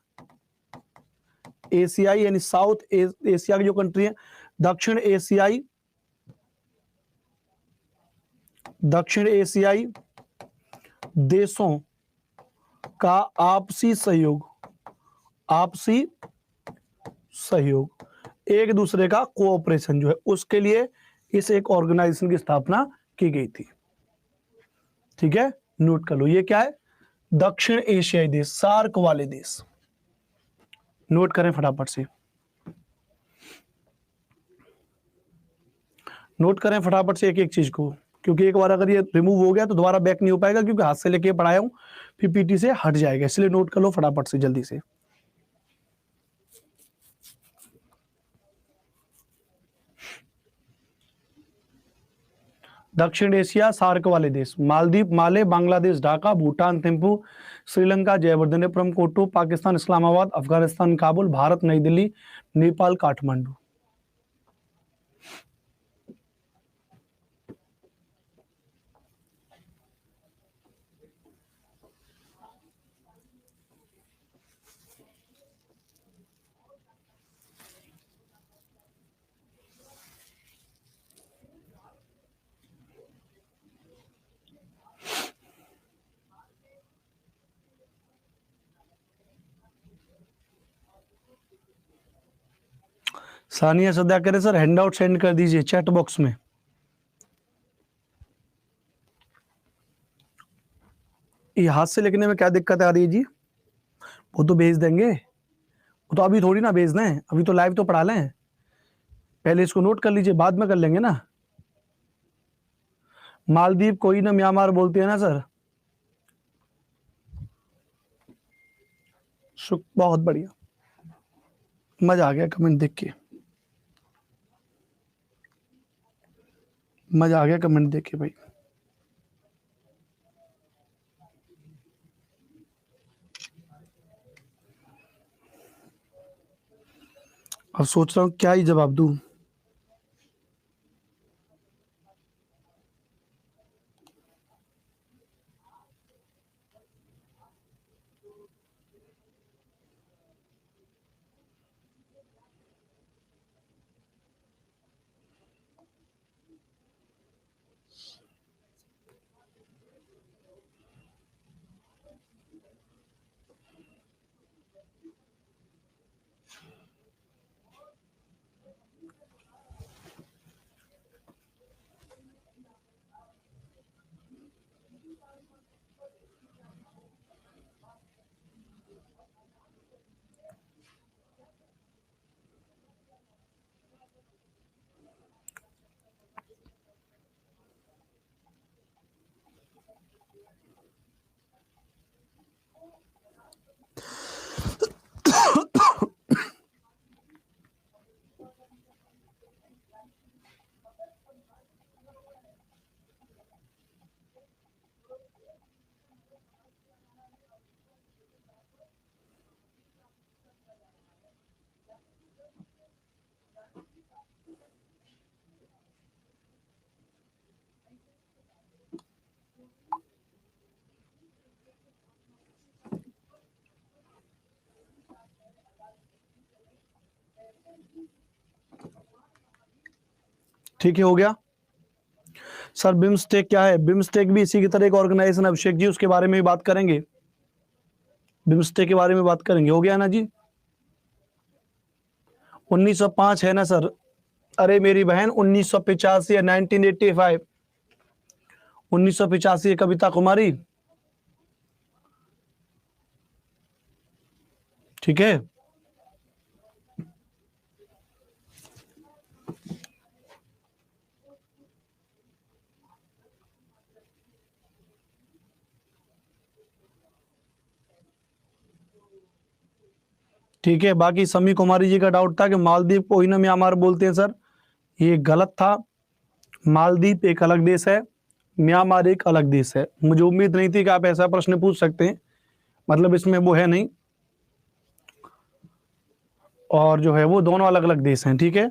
एशियाई यानी साउथ एशिया की जो कंट्री है, दक्षिण एशियाई, दक्षिण एशियाई देशों का आपसी सहयोग, आपसी सहयोग, एक दूसरे का कोऑपरेशन जो है, उसके लिए इस एक ऑर्गेनाइजेशन की स्थापना की गई थी। ठीक है, नोट कर लो। ये क्या है? दक्षिण एशियाई देश, सार्क वाले देश। नोट करें फटाफट से, नोट करें फटाफट से एक एक चीज को, क्योंकि एक बार अगर ये रिमूव हो गया तो दोबारा बैक नहीं हो पाएगा, क्योंकि हाथ से लेके पढ़ाया हूं, फिर पीटी से हट जाएगा। इसलिए नोट कर लो फटाफट से, जल्दी से। दक्षिण एशिया सार्क वाले देश: मालदीव, माले, बांग्लादेश ढाका, भूटान थिम्पू, श्रीलंका जयवर्धनेपुरम कोटो, पाकिस्तान इस्लामाबाद, अफगानिस्तान काबुल, भारत नई दिल्ली, नेपाल काठमांडू। सानिया सदा करे सर हैंडआउट सेंड कर दीजिए चैट बॉक्स में। ये हाथ से लिखने में क्या दिक्कत आ रही है जी? वो तो भेज देंगे, वो तो अभी थोड़ी ना भेजना है, अभी तो लाइव तो पढ़ा लें। पहले इसको नोट कर लीजिए, बाद में कर लेंगे ना। मालदीव कोई ना म्यांमार बोलते हैं ना सर। बहुत बढ़िया, मजा आ गया कमेंट देख के, मजा आ गया कमेंट देख के भाई। अब सोच रहा हूँ क्या ही जवाब दूं। ठीक है, हो गया सर। बिम्स्टेक क्या है? बिम्स्टेक भी इसी की तरह एक ऑर्गेनाइजेशन, अभिषेक जी उसके बारे में भी बात करेंगे, बिम्स्टेक के बारे में बात करेंगे। हो गया ना जी? 1905 है ना सर? अरे मेरी बहन 1985 या 1985, 1985 है कविता कुमारी। ठीक है, ठीक है। बाकी समी कुमारी जी का डाउट था कि मालदीव को ही ना म्यांमार बोलते हैं सर, ये गलत था। मालदीव एक अलग देश है, म्यांमार एक अलग देश है। मुझे उम्मीद नहीं थी कि आप ऐसा प्रश्न पूछ सकते हैं, मतलब इसमें वो है नहीं, और जो है वो दोनों अलग अलग देश हैं। ठीक है,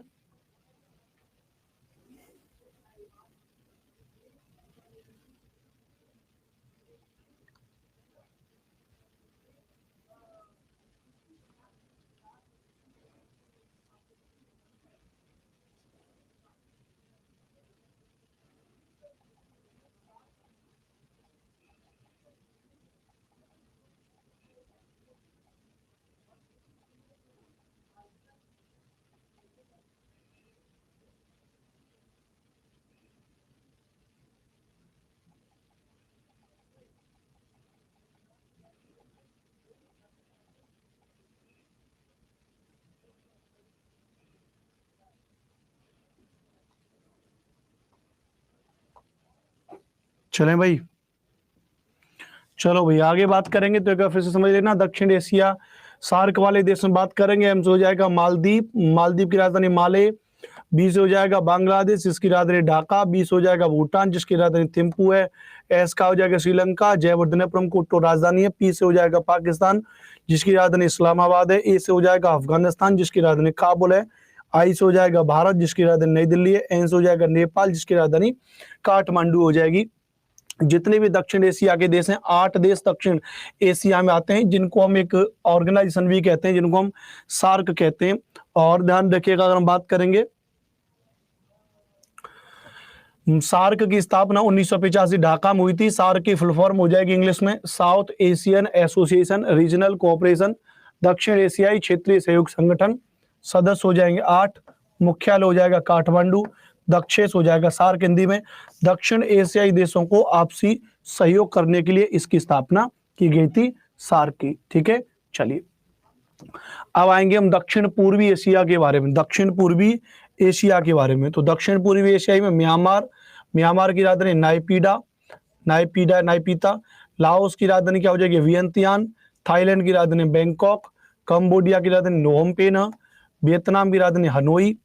चलें भाई, चलो भाई आगे बात करेंगे। तो एक बार फिर से समझ लेना, दक्षिण एशिया सार्क वाले देश में बात करेंगे। एम से हो जाएगा मालदीव, मालदीव की राजधानी माले। बी से हो जाएगा बांग्लादेश जिसकी राजधानी ढाका। बी से हो जाएगा भूटान जिसकी राजधानी थिम्पू है। एस का हो जाएगा श्रीलंका, जयवर्धनेपुरम को तो राजधानी है। पी से हो जाएगा पाकिस्तान जिसकी राजधानी इस्लामाबाद है। ए से हो जाएगा अफगानिस्तान जिसकी राजधानी काबुल है। आई से हो जाएगा भारत जिसकी राजधानी नई दिल्ली है। एन से हो जाएगा नेपाल जिसकी राजधानी काठमांडू हो जाएगी। जितने भी दक्षिण एशिया के देश हैं, 8 देश दक्षिण एशिया में आते हैं, जिनको हम एक ऑर्गेनाइजेशन भी कहते हैं, जिनको हम सार्क कहते हैं। और ध्यान रखिएगा, अगर हम बात करेंगे सार्क की स्थापना 1985 ढाका में हुई थी। सार्क की फुल फॉर्म हो जाएगी इंग्लिश में south Asian association regional cooperation, दक्षिण एशियाई क्षेत्रीय सहयोग संगठन। सदस्य हो जाएंगे 8, मुख्यालय हो जाएगा काठमांडू, दक्षेश हो जाएगा सार्क हिंदी में। दक्षिण एशियाई देशों को आपसी सहयोग करने के लिए इसकी स्थापना की गई थी, सार्क की। ठीक है, चलिए अब आएंगे हम दक्षिण पूर्वी एशिया के बारे में। दक्षिण पूर्वी एशिया के बारे में, तो दक्षिण पूर्वी एशिया में म्यांमार, म्यांमार की राजधानी नाइपीता। लाओस की राजधानी क्या हो जाएगी? वियंतियान। थाईलैंड की राजधानी बैंकॉक। कंबोडिया की राजधानी नोम पेन। वियतनाम की राजधानी हनोई।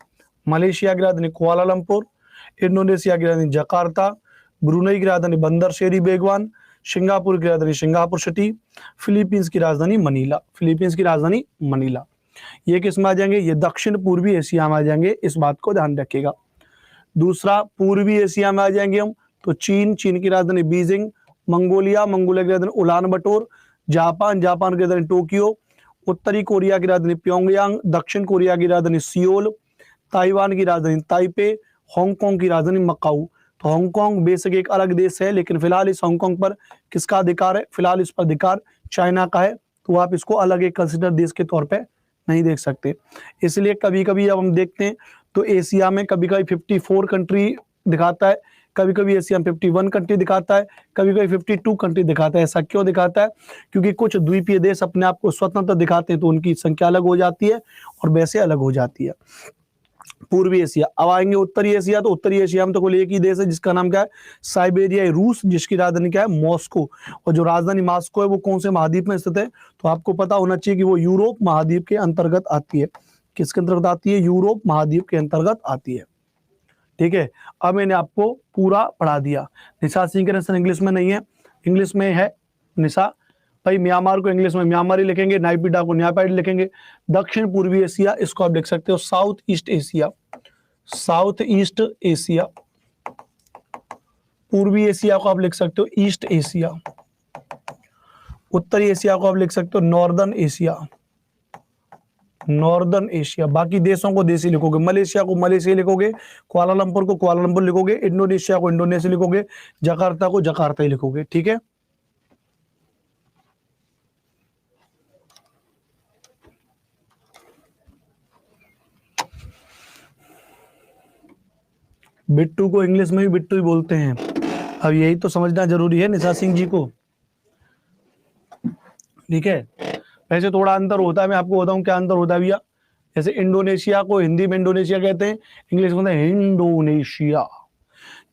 मलेशिया की राजधानी कुआलालंपुर। इंडोनेशिया की राजधानी जकार्ता। ब्रुनई की राजधानी बंदर शेरी बेगवान। सिंगापुर की राजधानी सिंगापुर सिटी। फिलीपींस की राजधानी मनीला, फिलीपींस की राजधानी मनीला। ये किस में आ जाएंगे? ये दक्षिण पूर्वी एशिया में आ जाएंगे, इस बात को ध्यान रखिएगा। दूसरा पूर्वी एशिया में आ जाएंगे हम, तो चीन, चीन की राजधानी बीजिंग। मंगोलिया, मंगोलिया की राजधानी उलान बटोर। जापान, जापान की राजधानी टोक्यो। उत्तरी कोरिया की राजधानी प्योंगयांग। दक्षिण कोरिया की राजधानी सियोल। ताइवान की राजधानी ताइपे। हांगकांग की राजधानी मकाऊ। तो हांगकांग बेशक एक अलग देश है, लेकिन फिलहाल इस हांगकांग पर किसका अधिकार है? फिलहाल इस पर अधिकार चाइना का है, तो आप इसको अलग एक कंसिडर देश के तौर पे नहीं देख सकते। इसलिए कभी कभी जब हम देखते हैं तो एशिया में कभी कभी 54 कंट्री दिखाता है, कभी कभी एशिया में 51 कंट्री दिखाता है, कभी कभी 52 कंट्री दिखाता है। ऐसा क्यों दिखाता है? क्योंकि कुछ द्वीपीय देश अपने आप को स्वतंत्र दिखाते हैं तो उनकी संख्या अलग हो जाती है और वैसे अलग हो जाती है। पूर्वी एशिया। अब आएंगे उत्तरी एशिया, तो उत्तरी एशिया में तो कोई एक ही देश है जिसका नाम क्या है, साइबेरिया, रूस, जिसकी राजधानी क्या है, मॉस्को। और जो राजधानी मॉस्को है वो कौन से महाद्वीप में स्थित है, तो आपको पता होना चाहिए कि वो यूरोप महाद्वीप के अंतर्गत आती है। किसके अंतर्गत आती है, यूरोप महाद्वीप के अंतर्गत आती है। ठीक है, अब मैंने आपको पूरा पढ़ा दिया। निशा सिंह के आंसर इंग्लिश में नहीं है, इंग्लिश में है निशा भाई। म्यांमार को इंग्लिश में म्यांमार ही लिखेंगे, नाइपीडा को न्यापाइड लिखेंगे। दक्षिण पूर्वी एशिया, इसको आप लिख सकते हो south east Asia, south east Asia. पूर्वी एशिया को आप लिख सकते हो ईस्ट एशिया। उत्तरी एशिया को आप लिख सकते हो नॉर्दर्न एशिया, नॉर्दर्न एशिया। बाकी देशों को देशी लिखोगे, मलेशिया को मलेशिया लिखोगे, कुआलालंपुर को कुआलालंपुर लिखोगे, इंडोनेशिया को इंडोनेशिया लिखोगे, जकार्ता को जकार्ता ही लिखोगे। ठीक है, बिट्टू को इंग्लिश में भी बिट्टू ही बोलते हैं। अब यही तो समझना जरूरी है निशा सिंह जी को। ठीक है, वैसे थोड़ा अंतर होता है, मैं आपको बताऊं क्या अंतर होता है भैया। जैसे इंडोनेशिया को हिंदी में इंडोनेशिया कहते हैं, इंग्लिश में इंडोनेशिया।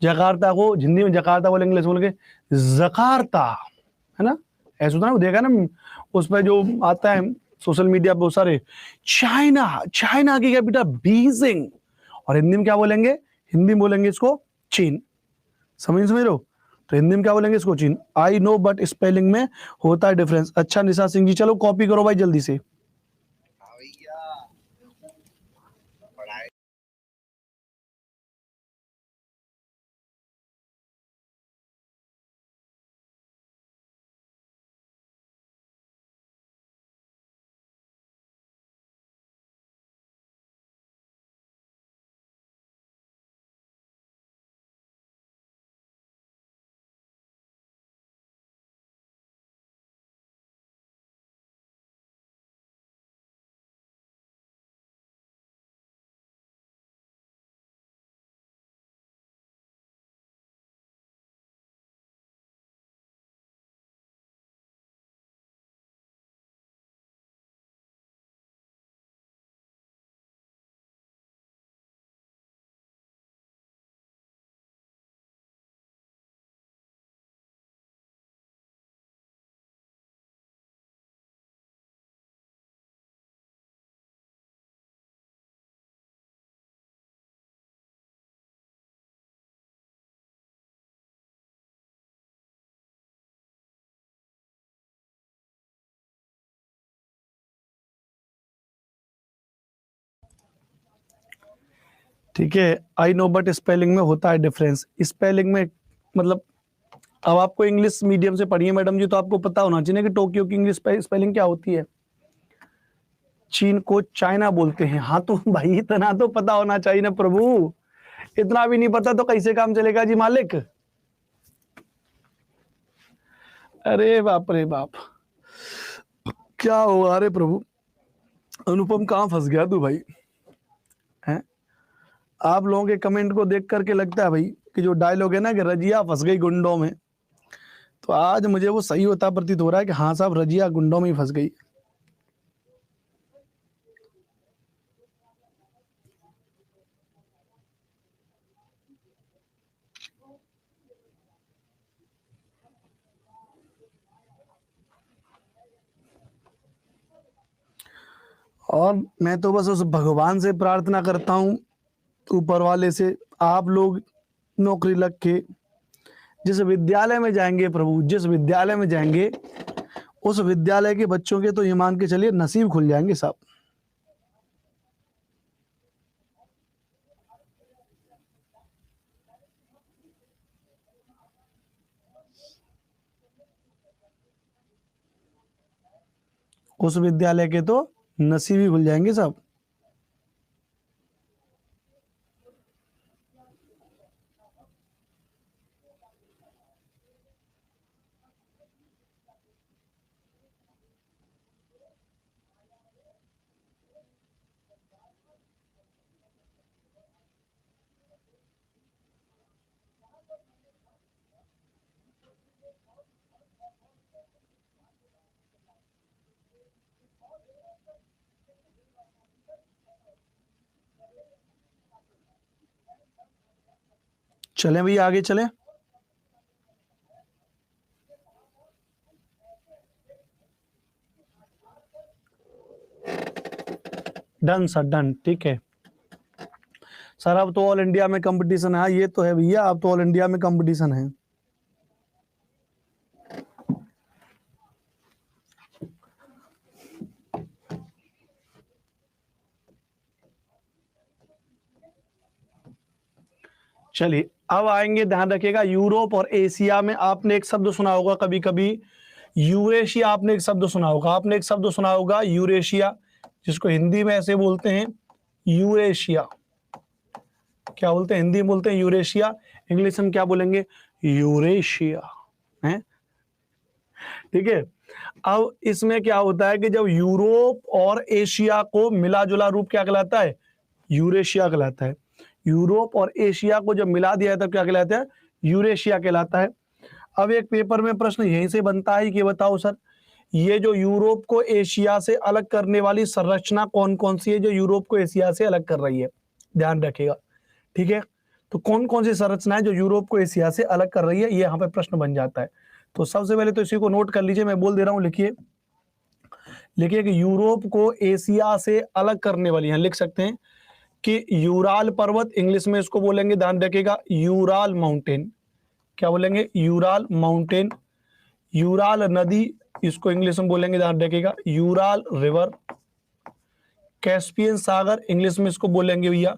जकार्ता को हिंदी में जकार्ता बोले, इंग्लिश बोलेंगे जकार्ता, है ना। ऐसा होता है ना, देखा ना उस पर जो आता है सोशल मीडिया पे बहुत सारे, चाइना, चाइना की कैपिटल बीजिंग, और हिंदी में क्या बोलेंगे, हिंदी में बोलेंगे इसको चीन। समझ रहे हो, तो हिंदी में क्या बोलेंगे इसको चीन। आई नो बट स्पेलिंग में होता है डिफरेंस। अच्छा निशा सिंह जी, चलो कॉपी करो भाई जल्दी से। ठीक है, आई नो बट स्पेलिंग में होता है डिफरेंस। स्पेलिंग में मतलब, अब आपको इंग्लिश मीडियम से पढ़िए मैडम जी, तो आपको पता होना चाहिए कि टोक्यो की इंग्लिश स्पेलिंग क्या होती है। चीन को चाइना बोलते हैं। हाँ तो भाई इतना तो पता होना चाहिए ना प्रभु, इतना भी नहीं पता तो कैसे काम चलेगा जी मालिक। अरे बाप रे बाप, क्या हुआ, अरे प्रभु, अनुपम कहाँ फंस गया तू भाई, हैं। आप लोगों के कमेंट को देख करके लगता है भाई कि जो डायलॉग है ना कि रजिया फंस गई गुंडों में, तो आज मुझे वो सही होता प्रतीत हो रहा है कि हाँ साहब, रजिया गुंडों में ही फंस गई। और मैं तो बस उस भगवान से प्रार्थना करता हूँ, ऊपर वाले से, आप लोग नौकरी लग के जिस विद्यालय में जाएंगे प्रभु, जिस विद्यालय में जाएंगे, उस विद्यालय के बच्चों के तो ये मान के चलिए नसीब खुल जाएंगे साहब। उस विद्यालय के तो नसीब ही खुल जाएंगे साहब। चलें भैया, आगे चलें। डन सर, डन, ठीक है सर। अब तो ऑल इंडिया में कंपटीशन है, ये तो है भैया, अब तो ऑल इंडिया में कंपटीशन है। चलिए अब आएंगे, ध्यान रखिएगा, यूरोप और एशिया में आपने एक शब्द सुना होगा कभी कभी, यूरेशिया। आपने एक शब्द सुना होगा, आपने एक शब्द सुना होगा यूरेशिया, जिसको हिंदी में ऐसे बोलते हैं यूरेशिया। क्या बोलते हैं? हिंदी में बोलते हैं यूरेशिया, इंग्लिश में क्या बोलेंगे? यूरेशिया है, ठीक है। अब इसमें क्या होता है कि जब यूरोप और एशिया को मिला जुला रूप क्या कहलाता है? यूरेशिया कहलाता है। यूरोप और एशिया को जब मिला दिया है तब क्या कहलाता है? यूरेशिया कहलाता है। अब एक पेपर में प्रश्न यहीं से बनता है कि बताओ सर, ये जो यूरोप को एशिया से अलग करने वाली संरचना कौन कौन सी है जो यूरोप को एशिया से अलग कर रही है? ध्यान रखिएगा, ठीक है। तो कौन कौन सी संरचना है जो यूरोप को एशिया से अलग कर रही है, ये यहाँ पे प्रश्न बन जाता है। तो सबसे पहले तो इसी को नोट कर लीजिए, मैं बोल दे रहा हूँ, लिखिए लिखिए कि यूरोप को एशिया से अलग करने वाली, यहाँ लिख सकते हैं कि यूराल पर्वत, इंग्लिश में इसको बोलेंगे, ध्यान रखिएगा, यूराल माउंटेन। क्या बोलेंगे? Ural mountain. यूराल नदी, इसको इंग्लिश में बोलेंगे, ध्यान रखिएगा, यूराल रिवर। कैस्पियन सागर, इंग्लिश में इसको बोलेंगे भैया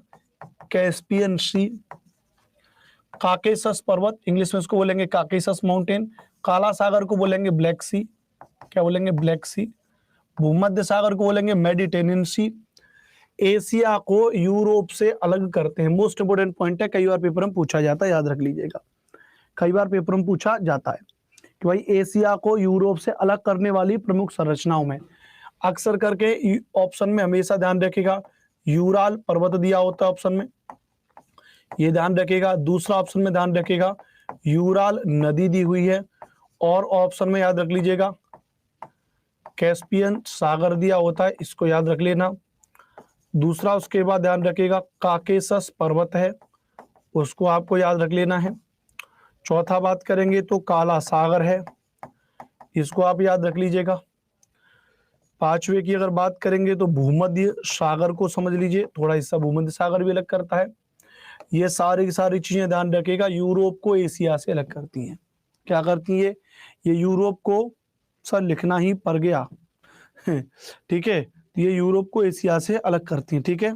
कैस्पियन सी। काकेशस पर्वत, इंग्लिश में इसको बोलेंगे काकेशस माउंटेन। काला सागर को बोलेंगे ब्लैक सी। क्या बोलेंगे? ब्लैक सी। भूमध्य सागर को बोलेंगे मेडिटेरेनियन सी। एशिया को यूरोप से अलग करते हैं, मोस्ट इंपोर्टेंट पॉइंट है, कई बार पेपर में पूछा जाता है, याद रख लीजिएगा, कई बार पेपर में पूछा जाता है कि भाई एशिया को यूरोप से अलग करने वाली प्रमुख संरचनाओं में, अक्सर करके ऑप्शन में हमेशा ध्यान रखिएगा यूराल पर्वत दिया होता है ऑप्शन में, ये ध्यान रखिएगा। दूसरा ऑप्शन में ध्यान रखिएगा यूराल नदी दी हुई है, और ऑप्शन में याद रख लीजिएगा कैस्पियन सागर दिया होता है, इसको याद रख लेना। दूसरा उसके बाद ध्यान रखिएगा काकेशस पर्वत है, उसको आपको याद रख लेना है। चौथा बात करेंगे तो काला सागर है, इसको आप याद रख लीजिएगा। पांचवे की अगर बात करेंगे तो भूमध्य सागर को समझ लीजिए, थोड़ा हिस्सा भूमध्य सागर भी अलग करता है। ये सारी की सारी चीजें ध्यान रखिएगा यूरोप को एशिया से अलग करती हैं। क्या करती है? ये यूरोप को, सर लिखना ही पड़ गया ठीक है, ये यूरोप को एशिया से अलग करती हैं, ठीक है।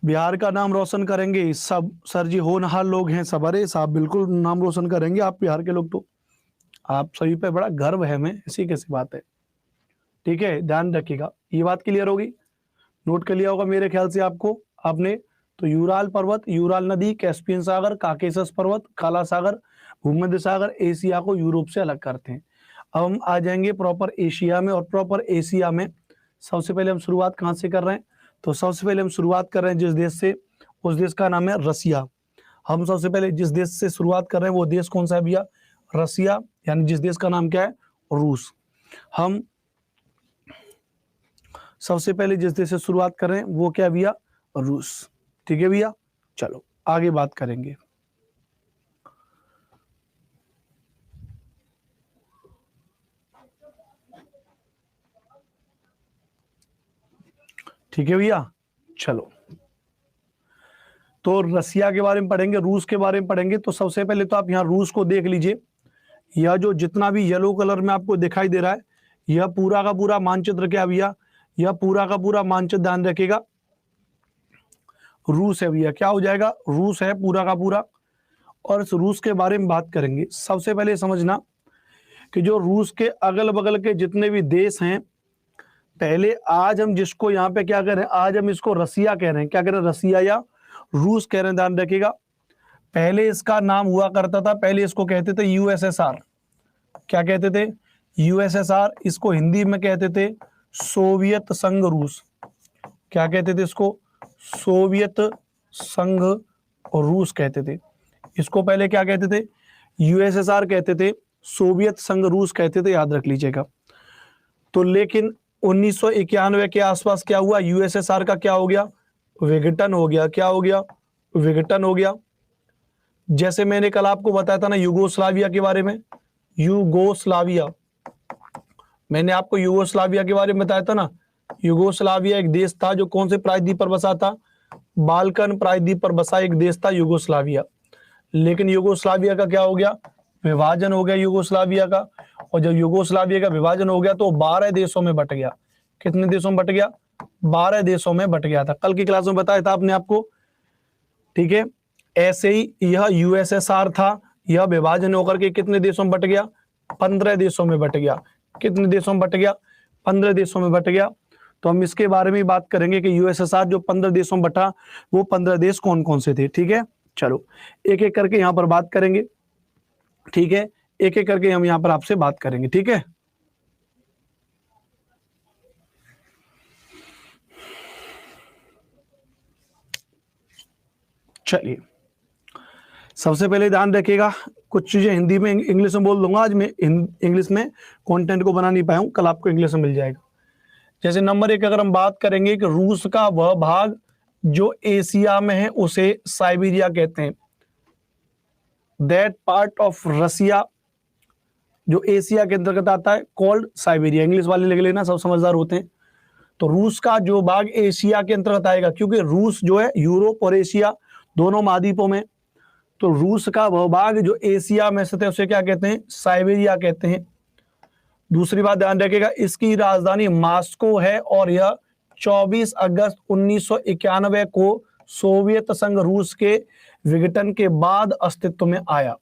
बिहार का नाम रोशन करेंगे सब सर जी, होनहार लोग हैं सब, अरे साहब बिल्कुल नाम रोशन करेंगे आप बिहार के लोग, तो आप सभी पे बड़ा गर्व है हमें, ऐसी कैसी बात है, ठीक है। ध्यान रखिएगा, ये बात क्लियर होगी, नोट कर लिया होगा मेरे ख्याल से आपको आपने। तो यूराल पर्वत, यूराल नदी, कैस्पियन सागर, काकेशस पर्वत, काला सागर, भूमध्य सागर एशिया को यूरोप से अलग करते हैं। अब हम आ जाएंगे प्रॉपर एशिया में, और प्रॉपर एशिया में सबसे पहले हम शुरुआत कहाँ से कर रहे हैं? तो सबसे पहले हम शुरुआत कर रहे हैं जिस देश से, उस देश का नाम है रसिया। हम सबसे पहले जिस देश से शुरुआत कर रहे हैं वो देश कौन सा है भैया? रसिया, यानी जिस देश का नाम क्या है? रूस। हम सबसे पहले जिस देश से शुरुआत कर रहे हैं वो क्या भैया? रूस, ठीक है भैया। चलो आगे बात करेंगे। ठीक है भैया, चलो तो रसिया के बारे में पढ़ेंगे, रूस के बारे में पढ़ेंगे। तो सबसे पहले तो आप यहाँ रूस को देख लीजिए, यह जो जितना भी येलो कलर में आपको दिखाई दे रहा है, यह पूरा का पूरा मानचित्र क्या भैया? यह पूरा का पूरा मानचित्र, ध्यान रखिएगा, रूस है भैया। क्या हो जाएगा? रूस है पूरा का पूरा। और इस रूस के बारे में बात करेंगे, सबसे पहले समझना कि जो रूस के अगल बगल के जितने भी देश हैं, पहले आज हम जिसको यहाँ पे क्या कह रहे हैं, आज हम इसको रसिया कह रहे हैं, क्या कह रहे हैं? रसिया या रूस कह रहे हैं, ध्यान रखिएगा। पहले इसका नाम हुआ करता था, पहले इसको कहते थे यूएसएसआर। क्या कहते थे? यूएसएसआर। इसको हिंदी में कहते थे सोवियत संघ रूस। क्या कहते थे इसको? सोवियत संघ रूस कहते थे। इसको पहले क्या कहते थे? यूएसएसआर कहते थे, सोवियत संघ रूस कहते थे, याद रख लीजिएगा। तो लेकिन 1991 के आसपास क्या हुआ, यूएसएसआर का क्या हो गया, विघटन हो गया। क्या हो गया, विघटन हो गया। जैसे मैंने कल आपको बताया था ना युगोस्लाविया के बारे में, युगोस्लाविया, मैंने आपको युगोस्लाविया के बारे में बताया था ना। युगोस्लाविया एक देश था जो कौन से प्रायद्वीप पर बसा था, बाल्कन प्रायद्वीप पर बसा एक देश था युगोस्लाविया। लेकिन युगोस्लाविया का क्या हो गया, विभाजन हो गया युगोस्लाविया का। और जब युगोस्लाविया का विभाजन हो गया तो 12 देशों में बट गया। कितने देशों में बट गया, 12 देशों में बट गया था। कल की क्लास में बताया था आपने आपको, ठीक है। ऐसे ही यह यूएसएसआर था, यह विभाजन होकर के कितने देशों में बट गया, 15 देशों में बट गया। कितने देशों में बट गया, 15 देशों में बट गया। तो हम इसके बारे में बात करेंगे कि यूएसएसआर जो 15 देशों में बटा, वो 15 देश कौन कौन से थे, ठीक है। चलो एक एक करके यहां पर बात करेंगे, ठीक है। एक एक करके हम यहां पर आपसे बात करेंगे, ठीक है। चलिए सबसे पहले ध्यान रखिएगा, कुछ चीजें हिंदी में इंग्लिश में बोल दूंगा। आज मैं इंग्लिश में कंटेंट को बना नहीं पाया हूं, कल आपको इंग्लिश में मिल जाएगा। जैसे नंबर 1 अगर हम बात करेंगे कि रूस का वह भाग जो एशिया में है उसे साइबेरिया कहते हैं। दैट पार्ट ऑफ रसिया जो एशिया के अंतर्गत आता है कॉल्ड साइबेरिया। इंग्लिश वाले लिख लेना, सब समझदार होते हैं। तो रूस का जो भाग एशिया के अंतर्गत आएगा, क्योंकि रूस जो है यूरोप और एशिया दोनों महाद्वीपों में, तो रूस का वह भाग जो एशिया में स्थित है उसे क्या कहते हैं, साइबेरिया कहते हैं। दूसरी बात ध्यान रखिएगा, इसकी राजधानी मॉस्को है और यह 24 अगस्त 1991 को सोवियत संघ रूस के विघटन के बाद अस्तित्व में आया।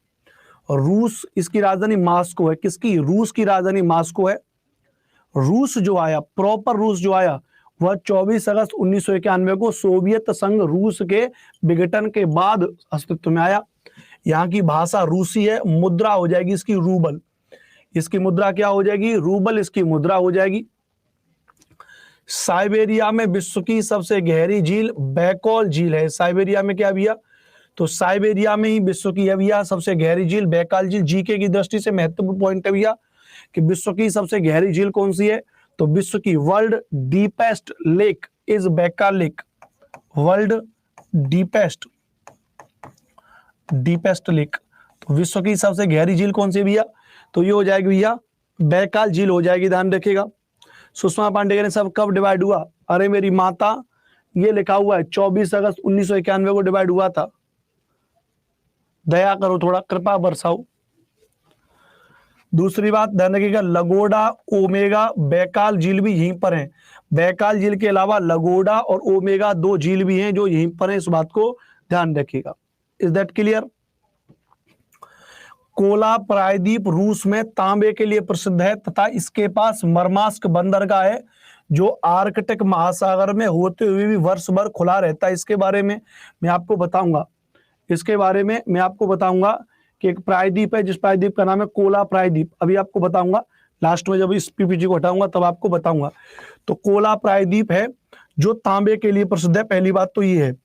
रूस, इसकी राजधानी मॉस्को है। किसकी, रूस की राजधानी मॉस्को है। रूस जो आया, प्रॉपर रूस जो आया, वह 24 अगस्त 1991 को सोवियत संघ रूस के विघटन के बाद अस्तित्व में आया। यहाँ की भाषा रूसी है। मुद्रा हो जाएगी इसकी रूबल। इसकी मुद्रा क्या हो जाएगी, रूबल इसकी मुद्रा हो जाएगी। साइबेरिया में विश्व की सबसे गहरी झील बैकॉल झील है। साइबेरिया में क्या भैया, तो साइबेरिया में ही विश्व की भैया सबसे गहरी झील बैकाल झील। जीके की दृष्टि से महत्वपूर्ण पॉइंट है भैया कि विश्व की सबसे गहरी झील कौन सी है, तो विश्व की world deepest lake is Baikal lake. World deepest lake, तो विश्व की सबसे गहरी झील कौन सी भैया, तो ये हो जाएगी भैया बैकाल झील हो जाएगी। ध्यान रखिएगा। सुषमा पांडे ने सब कब डिवाइड हुआ, अरे मेरी माता, ये लिखा हुआ है 24 अगस्त 1991 को डिवाइड हुआ था। दया करो, थोड़ा कृपा बरसाओ। दूसरी बात ध्यान रखिएगा, लगोडा, ओमेगा, बैकाल झील भी यहीं पर है। बैकाल झील के अलावा लगोडा और ओमेगा 2 झील भी हैं जो यहीं पर है। इस बात को ध्यान रखिएगा। Is that clear. कोला प्रायद्वीप रूस में तांबे के लिए प्रसिद्ध है तथा इसके पास मरमास्क बंदरगाह है जो आर्कटिक महासागर में होते हुए भी वर्ष भर खुला रहता है। इसके बारे में मैं आपको बताऊंगा। इसके बारे में मैं आपको बताऊंगा कि एक प्रायद्वीप है जिस प्रायद्वीप का नाम है कोला प्रायद्वीप। अभी आपको बताऊंगा लास्ट में, जब इस पीपीटी को हटाऊंगा तब आपको बताऊंगा। तो कोला प्रायद्वीप है जो तांबे के लिए प्रसिद्ध है, पहली बात तो ये है।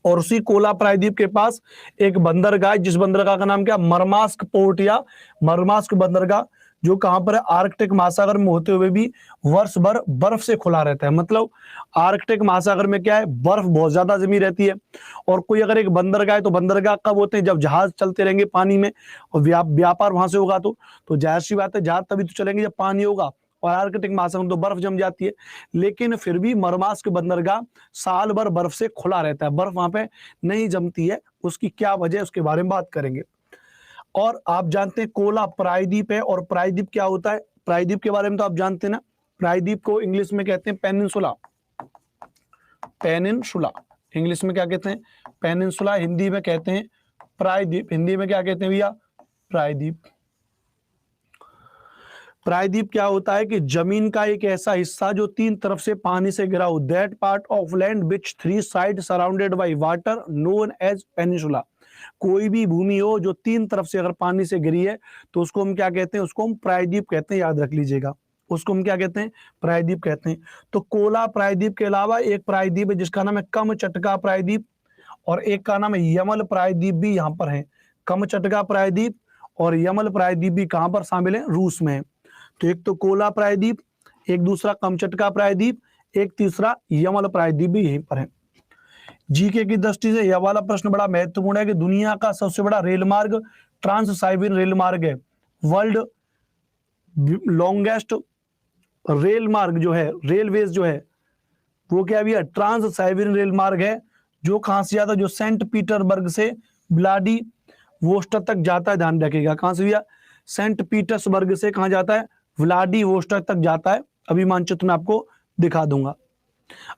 और उसी कोला प्रायद्वीप के पास एक बंदरगाह, जिस बंदरगाह का नाम क्या, मरमास्क पोर्ट या मरमास्क बंदरगाह, जो कहां पर है, आर्कटिक महासागर में होते हुए भी वर्ष भर बर्फ से खुला रहता है। मतलब आर्कटिक महासागर में क्या है, बर्फ बहुत ज्यादा जमी रहती है। और कोई अगर एक बंदरगाह है तो बंदरगाह कब होते हैं, जब जहाज चलते रहेंगे पानी में और व्यापार वहां से होगा। तो जाहिर सी बात है जहाज तभी तो चलेंगे जब पानी होगा, और आर्कटिक महासागर में तो बर्फ जम जाती है। लेकिन फिर भी मरमास्क बंदरगाह साल भर बर्फ से खुला रहता है, बर्फ वहां पे नहीं जमती है। उसकी क्या वजह है उसके बारे में बात करेंगे। और आप जानते हैं कोला प्रायद्वीप है, और प्रायद्वीप क्या होता है, प्रायद्वीप के बारे में तो आप जानते हैं ना। प्रायद्वीप को इंग्लिश में कहते हैं पेनिनसुला। पेनिनसुला इंग्लिश में क्या कहते हैं, पेनिनसुला। हिंदी में कहते हैं प्रायद्वीप। हिंदी में क्या कहते हैं भैया, प्रायद्वीप। प्रायद्वीप क्या होता है कि जमीन का एक ऐसा हिस्सा जो 3 तरफ से पानी से घिरा हो। That part of land which 3 side surrounded by water known as peninsula. कोई भी भूमि हो जो 3 तरफ से अगर पानी से घिरी है तो उसको हम क्या कहते हैं, उसको हम प्रायद्वीप कहते हैं। याद रख लीजिएगा, उसको हम क्या कहते हैं, प्रायद्वीप कहते हैं। तो कोला प्रायद्वीप के अलावा एक प्रायद्वीप है जिसका नाम है कमचटका प्रायद्वीप, और एक का नाम है यमल प्रायद्वीप भी यहाँ पर है। कमचटका प्रायद्वीप और यमल प्रायद्वीप भी कहां पर शामिल है, रूस में है। तो एक तो कोला प्रायद्वीप, एक दूसरा कमचटका प्रायद्वीप, एक तीसरा यमल प्रायद्वीप भी यहीं पर है। जीके की दृष्टि से यह वाला प्रश्न बड़ा महत्वपूर्ण है कि दुनिया का सबसे बड़ा रेल मार्ग ट्रांस साइबेरियन रेल मार्ग है। वर्ल्ड लॉन्गेस्ट रेल मार्ग जो है, रेलवेज जो है, वो क्या भैया, ट्रांस साइबेरियन रेल मार्ग है। जो कहां से जाता है, जो सेंट पीटर्सबर्ग से व्लाडी वोस्टक तक जाता है। ध्यान रखिएगा, कहां से भैया, सेंट पीटर्सबर्ग से कहां जाता है, व्लाडी वोस्टक तक जाता है। अभी मानचित्र में आपको दिखा दूंगा।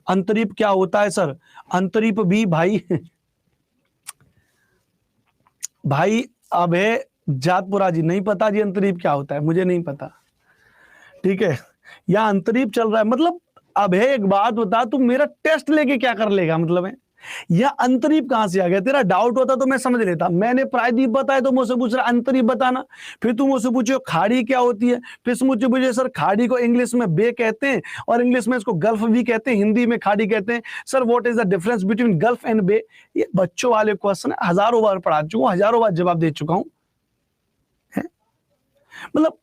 अंतरीप क्या होता है सर? अंतरीप भी भाई भाई अब है जातपुरा जी, नहीं पता जी अंतरीप क्या होता है, मुझे नहीं पता, ठीक है। या अंतरीप चल रहा है, मतलब अब है एक बात बता, तू मेरा टेस्ट लेके क्या कर लेगा, मतलब है या अंतरीप कहां से आ गया? तेरा डाउट होता तो मैं समझ लेता, मैंने प्रायद्वीप बताया तो मुझसे पूछ रहा अंतरीप बताना, फिर तू मुझसे पूछो खाड़ी क्या होती है, फिर मुझे पूछे सर खाड़ी को इंग्लिश में बे कहते हैं और इंग्लिश में इसको गल्फ भी कहते हैं, हिंदी में खाड़ी कहते हैं। Sir what is the difference between gulf and bay? ये बच्चों वाले क्वेश्चन हजारों बार पढ़ा चुका हूं, हजारों बार जवाब दे चुका हूं। मतलब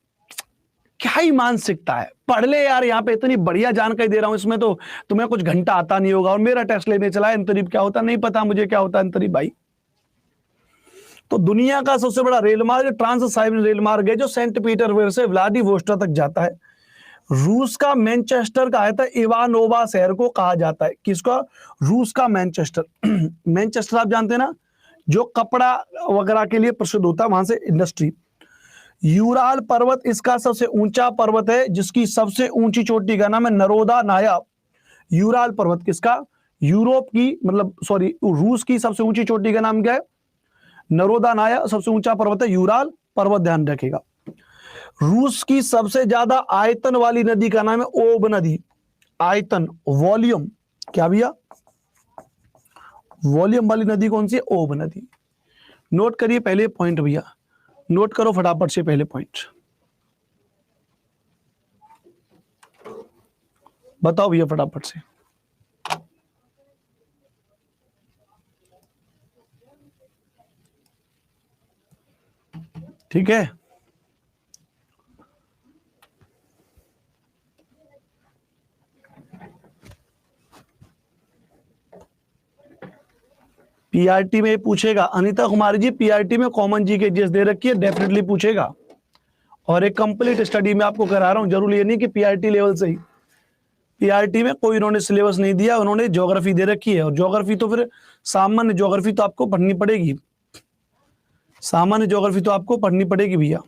क्या ही मानसिकता है, पढ़ ले यार, यहाँ पे इतनी बढ़िया जानकारी दे रहा हूं, इसमें तो तुम्हें कुछ घंटा आता नहीं होगा और मेरा टेस्ट लेने चला है अंतरीप क्या होता, नहीं पता मुझे क्या होता है अंतरीप भाई। तो दुनिया का सबसे बड़ा रेल मार्ग ट्रांस साइबेरियन रेल मार्ग है जो सेंट पीटर्सबर्ग से व्लादिवोस्टोक तक जाता है। रूस का मैनचेस्टर कहा जाता है, इवानोवा शहर को कहा जाता है। किसका? रूस का मैनचेस्टर मैनचेस्टर आप जानते हैं ना, जो कपड़ा वगैरह के लिए प्रसिद्ध होता है, वहां से इंडस्ट्री। यूराल पर्वत इसका सबसे ऊंचा पर्वत है, जिसकी सबसे ऊंची चोटी का नाम है नरोदा नाया। यूराल पर्वत किसका? यूरोप की, मतलब सॉरी, रूस की सबसे ऊंची चोटी का नाम क्या है? नरोदा नाया। सबसे ऊंचा पर्वत है यूराल पर्वत, ध्यान रखेगा। रूस की सबसे ज्यादा आयतन वाली नदी का नाम है ओब नदी। आयतन, वॉल्यूम, क्या भैया, वॉल्यूम वाली नदी कौन सी है? ओब नदी। नोट करिए पहले पॉइंट भैया, नोट करो फटाफट से पहले पॉइंट। बताओ भैया फटाफट से। ठीक है, पीआरटी में पूछेगा अनीता कुमारी जी, पीआरटी में कॉमन जी के जीएस दे रखी है, डेफिनेटली पूछेगा। और एक कंप्लीट स्टडी में आपको करा रहा हूं, जरूरी ये नहीं कि पीआरटी लेवल से ही। पीआरटी में कोई उन्होंने सिलेबस नहीं दिया, उन्होंने ज्योग्राफी दे रखी है, और ज्योग्राफी तो फिर सामान्य ज्योग्राफी तो आपको पढ़नी पड़ेगी, सामान्य ज्योग्राफी तो आपको पढ़नी पड़ेगी भैया।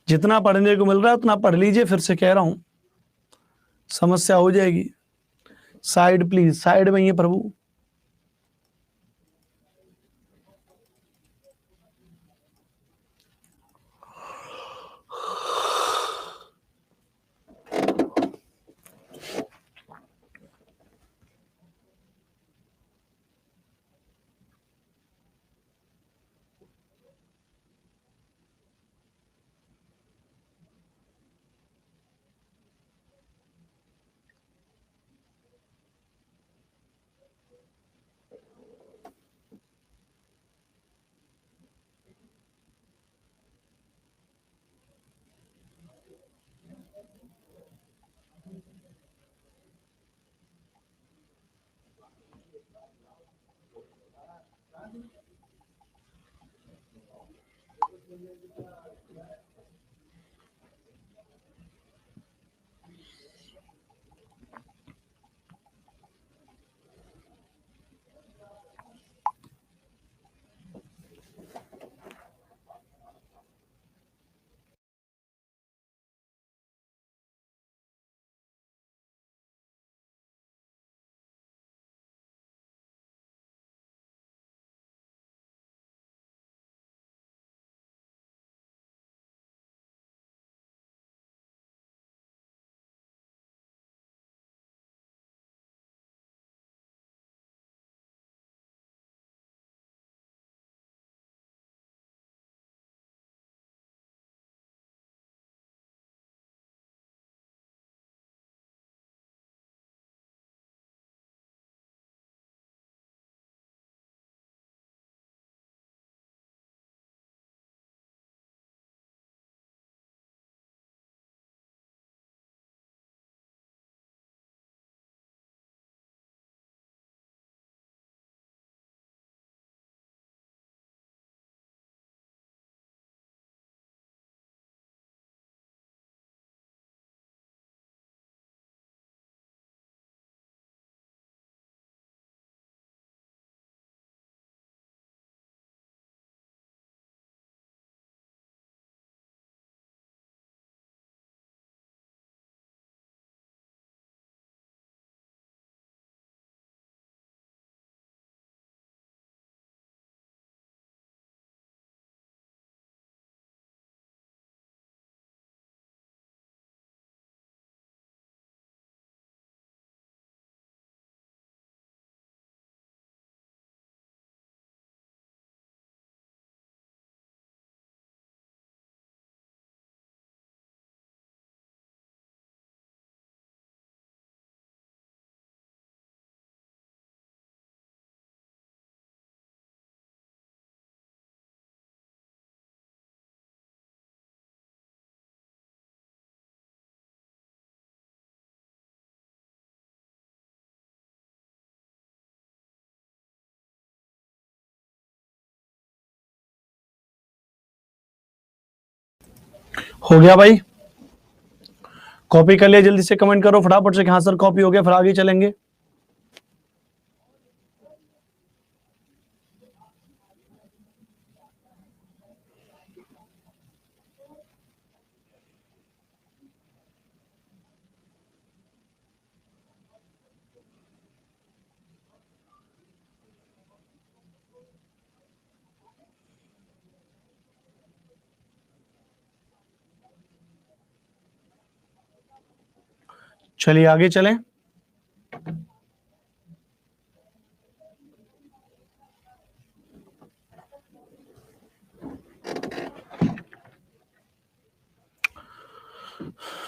जितना पढ़ने को मिल रहा है उतना पढ़ लीजिए, फिर से कह रहा हूं, समस्या हो जाएगी। साइड प्लीज, साइड में ही है प्रभु। हो गया भाई, कॉपी कर लिया, जल्दी से कमेंट करो फटाफट से कि हाँ सर कॉपी हो गया, फिर आगे चलेंगे। चलिए आगे चलें।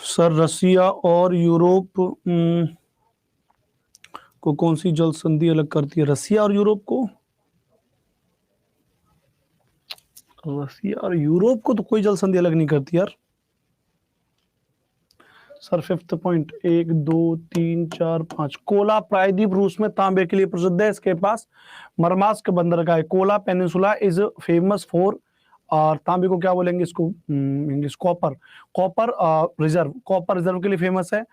सर रसिया और यूरोप को कौन सी जल संधि अलग करती है? रसिया और यूरोप को, रसिया और यूरोप को तो कोई जल संधि अलग नहीं करती यार। सर फिफ्थ पॉइंट, 1 2 3 4 5, कोला प्रायद्वीप रूस में तांबे के लिए प्रसिद्ध है, इसके पास मरमास्क बंदरगाह है। Kola peninsula is famous for, और तांबे को क्या बोलेंगे इसको English, copper, copper reserve, copper reserve के लिए फेमस है।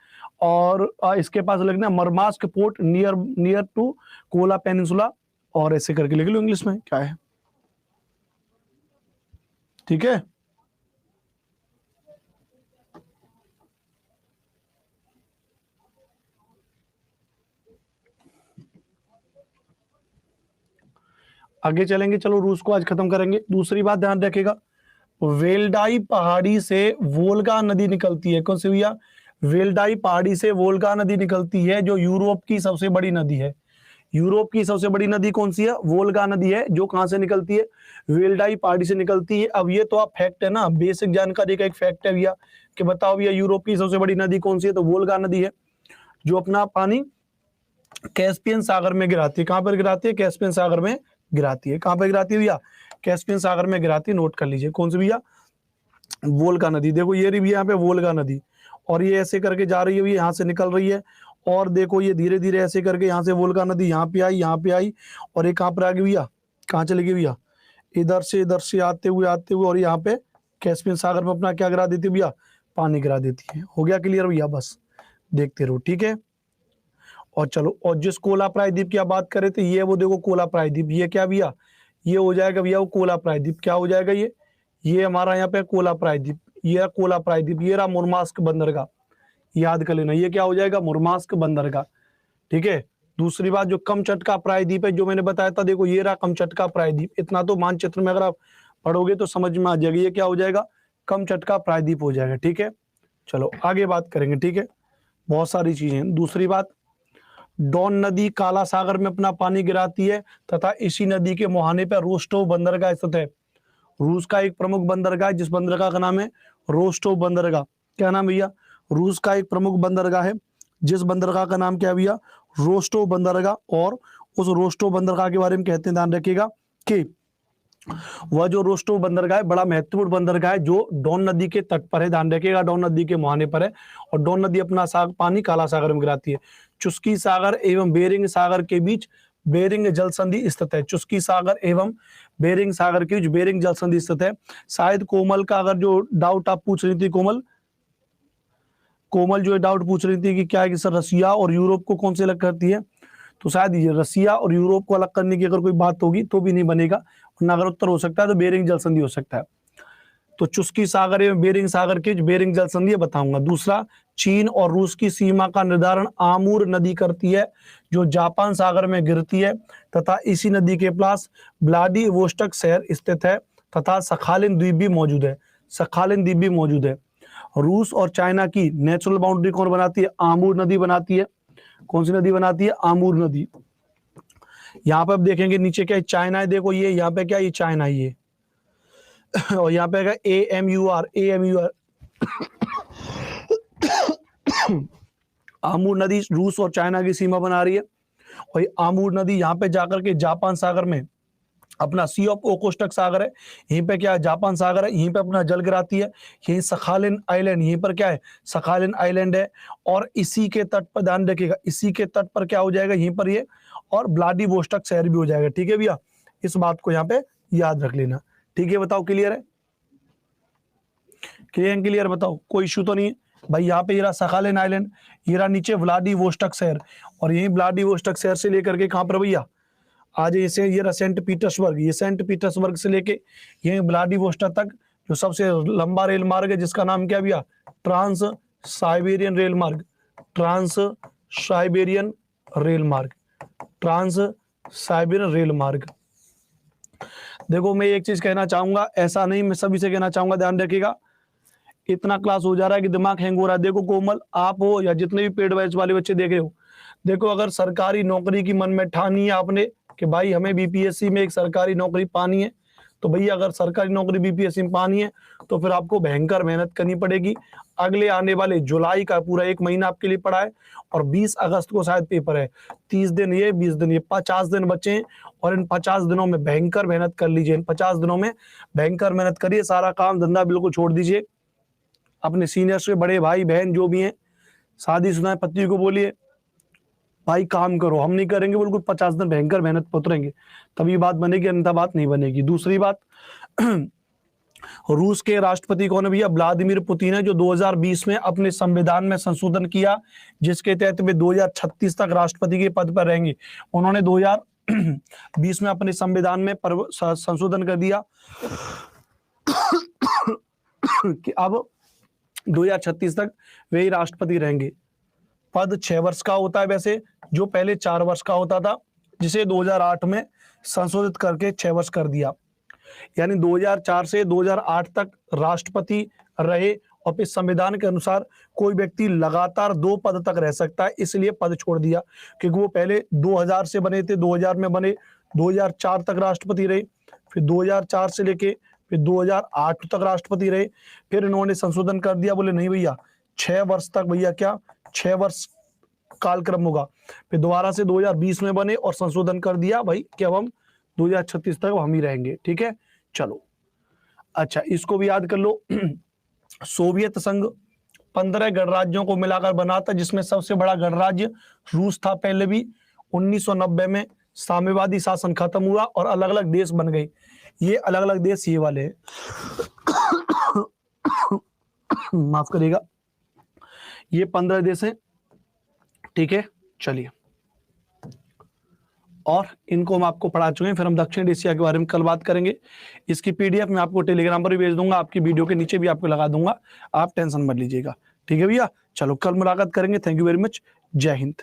और इसके पास लगना Murmansk port near near to Kola peninsula, और ऐसे करके लिख लो इंग्लिश में क्या है, ठीक है। आगे चलेंगे, चलो रूस को आज खत्म करेंगे। दूसरी बात ध्यान रखेगा, वेल्डाई पहाड़ी से वोल्गा नदी निकलती है। कौन सी भैया? वेल्डाई पहाड़ी से वोल्गा नदी निकलती है, जो यूरोप की सबसे बड़ी नदी है। यूरोप की सबसे बड़ी नदी कौन सी है? वोल्गा नदी है, जो कहां से निकलती है? वेल्डाई पहाड़ी से निकलती है। अब ये तो आप फैक्ट है ना, बेसिक जानकारी का एक फैक्ट है भैया, कि बताओ भैया यूरोप की सबसे बड़ी नदी कौन सी है? तो वोल्गा नदी है, जो अपना पानी कैस्पियन सागर में गिराती है। कहां पर गिराती है? कैस्पियन सागर में गिराती है। कहां पर गिराती है भैया? कैस्पियन सागर में गिराती है, नोट कर लीजिए। कौन सी भैया? वोल्गा नदी। देखो ये रही भी यहाँ पे वोल्गा नदी, और ये ऐसे करके जा रही है, यहाँ से निकल रही है, और देखो ये धीरे धीरे ऐसे करके यहाँ से वोल्गा नदी यहाँ पे आई, यहाँ पे आई, और ये कहाँ पर आ गई भैया? कहाँ चली गई भैया? इधर से आते हुए और यहाँ पे कैस्पियन सागर में अपना क्या गिरा देती है भैया? पानी गिरा देती है। हो गया क्लियर भैया? बस देखते रहो, ठीक है। और चलो, और जिस कोला प्रायद्वीप की आप बात करें तो ये वो देखो कोला प्रायद्वीप, ये क्या भैया? ये हो जाएगा भैया वो कोला प्रायद्वीप। क्या हो जाएगा ये हमारा यहाँ पे कोला प्रायद्वीप, ये कोला प्रायद्वीप, ये रहा मुर्मास्क बंदरगाह, याद कर लेना, ये क्या हो जाएगा? मुर्मास्क बंदरगाह, ठीक है। दूसरी बात, जो कमचटका प्रायद्वीप है, जो मैंने बताया था, देखो ये रहा कमचटका प्रायद्वीप। इतना तो मानचित्र में अगर आप पढ़ोगे तो समझ में आ जाएगा, ये क्या हो जाएगा? कमचटका प्रायद्वीप हो जाएगा, ठीक है। चलो आगे बात करेंगे, ठीक है, बहुत सारी चीजें। दूसरी बात, डॉन नदी काला सागर में अपना पानी गिराती है, तथा इसी नदी के मुहाने पर रोस्टोव बंदरगाह स्थित है। रूस का एक प्रमुख बंदरगाह है, जिस बंदरगाह का नाम है रोस्टोव बंदरगाह। क्या नाम भैया? रूस का एक प्रमुख बंदरगाह है, जिस बंदरगाह का नाम क्या है भैया? रोस्टोव बंदरगाह। और उस रोस्टोव बंदरगाह के बारे में कहते हैं, ध्यान रखिएगा, कि वह जो रोस्टोव बंदरगाह है बड़ा महत्वपूर्ण बंदरगाह है, जो डॉन नदी के तट पर है। ध्यान रखिएगा, डॉन नदी के मुहाने पर है, और डॉन नदी अपना पानी काला सागर में गिराती है। चुस्की सागर एवं बेरिंग सागर के बीच बेरिंग जल संधि स्थित है। चुस्की सागर एवं बेरिंग सागर के बीच बेरिंग जल संधि स्थित है। शायद कोमल का अगर जो डाउट आप पूछ रही थी, कोमल जो डाउट पूछ रही थी कि क्या है कि सर रसिया और यूरोप को कौन से अलग करती है, तो शायद ये रसिया और यूरोप को अलग करने की अगर कोई बात होगी तो भी नहीं बनेगा, वरना अगर उत्तर हो सकता है तो बेरिंग जल संधि हो सकता है। तो चुस्की सागर एवं बेरिंग सागर के बेरिंग जल संधि बताऊंगा। दूसरा, चीन और रूस की सीमा का निर्धारण आमूर नदी करती है, जो जापान सागर में गिरती है, तथा इसी नदी के पास व्लादिवोस्टोक शहर स्थित है, तथा सखालिन द्वीप भी मौजूद है। सखालिन द्वीप भी मौजूद है। रूस और चाइना की नेचुरल बाउंड्री कौन बनाती है? आमूर नदी बनाती है। कौन सी नदी बनाती है? आमूर नदी। यहाँ पे अब देखेंगे नीचे क्या है? चाइना है, देखो ये यहाँ पे क्या है? ये चाइना है ये, और यहाँ पे AMUR, आमूर नदी रूस और चाइना की सीमा बना रही है, और ये आमूर नदी यहाँ पे जाकर के जापान सागर में अपना सी ऑफ ओकोस्टक सागर है, यहीं पे क्या है? जापान सागर है, यहीं पे अपना जल गिराती है। यहीं सखालिन आइलैंड, यहीं पर क्या है? सखालिन आइलैंड है। और इसी के तट पर ध्यान रखिएगा, इसी के तट पर क्या हो जाएगा? यहीं पर ये और व्लादिवोस्टोक शहर भी हो जाएगा, ठीक है भैया। इस बात को यहाँ पे याद रख लेना, ठीक है। बताओ क्लियर है? क्लियर बताओ, कोई इशू तो नहीं है भाई। यहाँ पे ये रहा सखालिन आइलैंड, ये रहा नीचे व्लादिवोस्टोक शहर, और यही व्लादिवोस्टोक शहर से लेकर के कहाँ पर भैया आज ऐसे ये रहा सेंट पीटर्सबर्ग, ये सेंट पीटर्सबर्ग से लेके यही व्लादिवोस्टोक तक जो सबसे लंबा रेल मार्ग है जिसका नाम क्या भैया, ट्रांस साइबेरियन रेल मार्ग, ट्रांस साइबेरियन रेल मार्ग, ट्रांस साइबेरियन रेल मार्ग। देखो मैं एक चीज कहना चाहूंगा, ऐसा नहीं मैं सभी से कहना चाहूंगा, ध्यान रखिएगा, इतना क्लास हो जा रहा है कि दिमाग हैंग हो रहा है। देखो कोमल, आप हो या जितने भी पेड बैच वाले बच्चे देख रहे हो, देखो अगर सरकारी नौकरी की मन में ठानी है आपने कि भाई हमें बीपीएससी में एक सरकारी नौकरी पानी है, तो भैया अगर सरकारी नौकरी बीपीएससी में पानी है तो फिर आपको भयंकर मेहनत करनी पड़ेगी। अगले आने वाले जुलाई का पूरा 1 महीना आपके लिए पड़ा है, और 20 अगस्त को शायद पेपर है। 30 दिन ये 20 दिन ये 50 दिन बचे हैं, और इन 50 दिनों में भयंकर मेहनत कर लीजिए। इन 50 दिनों में भयंकर मेहनत करिए, सारा काम धंधा बिल्कुल छोड़ दीजिए। अपने सीनियर से बड़े भाई बहन जो भी हैं, शादीशुदा पति को बोलिए भाई काम करो, हम नहीं करेंगे, बिल्कुल 50 दिन भयंकर मेहनत उतरेंगे, तभी बात बनेगी, अन्यथा बात नहीं बनेगी। दूसरी बात, रूस के राष्ट्रपति कौन है भैया, व्लादिमीर पुतिन है, जो 2020 में अपने संविधान में संशोधन किया जिसके तहत वे 2036 तक राष्ट्रपति के पद पर रहेंगे। उन्होंने 2020 में अपने संविधान में संशोधन कर दिया कि अब 2036 तक वे ही राष्ट्रपति रहेंगे। पद 6 वर्ष का होता है वैसे, जो पहले 4 वर्ष का होता था, जिसे 2008 में संशोधित करके 6 वर्ष कर दिया। यानी 2004 से 2008 तक राष्ट्रपति रहे, और फिर संविधान के अनुसार कोई व्यक्ति लगातार 2 पद तक रह सकता है, इसलिए पद छोड़ दिया। क्योंकि वो पहले 2000 से बने थे, 2000 में बने, 2004 तक राष्ट्रपति रहे, फिर 2004 से लेके फिर 2008 तक राष्ट्रपति रहे, फिर इन्होंने संशोधन कर दिया, बोले नहीं भैया 6 वर्ष तक, भैया क्या 6 वर्ष कालक्रम होगा। फिर दोबारा से 2020 में बने और संशोधन कर दिया भाई कि अब हम 2036 तक हम ही रहेंगे। ठीक है, चलो अच्छा इसको भी याद कर लो। सोवियत संघ 15 गणराज्यों को मिलाकर बना था, जिसमें सबसे बड़ा गणराज्य रूस था पहले भी। 1990 में साम्यवादी शासन खत्म हुआ और अलग अलग देश बन गए। ये अलग अलग देश ये वाले हैं। माफ करिएगा, ये 15 देश हैं। ठीक है, चलिए, और इनको हम आपको पढ़ा चुके हैं। फिर हम दक्षिण एशिया के बारे में कल बात करेंगे। इसकी पीडीएफ मैं आपको टेलीग्राम पर भी भेज दूंगा, आपकी वीडियो के नीचे भी आपको लगा दूंगा, आप टेंशन मत लीजिएगा। ठीक है भैया, चलो कल मुलाकात करेंगे। थैंक यू वेरी मच, जय हिंद।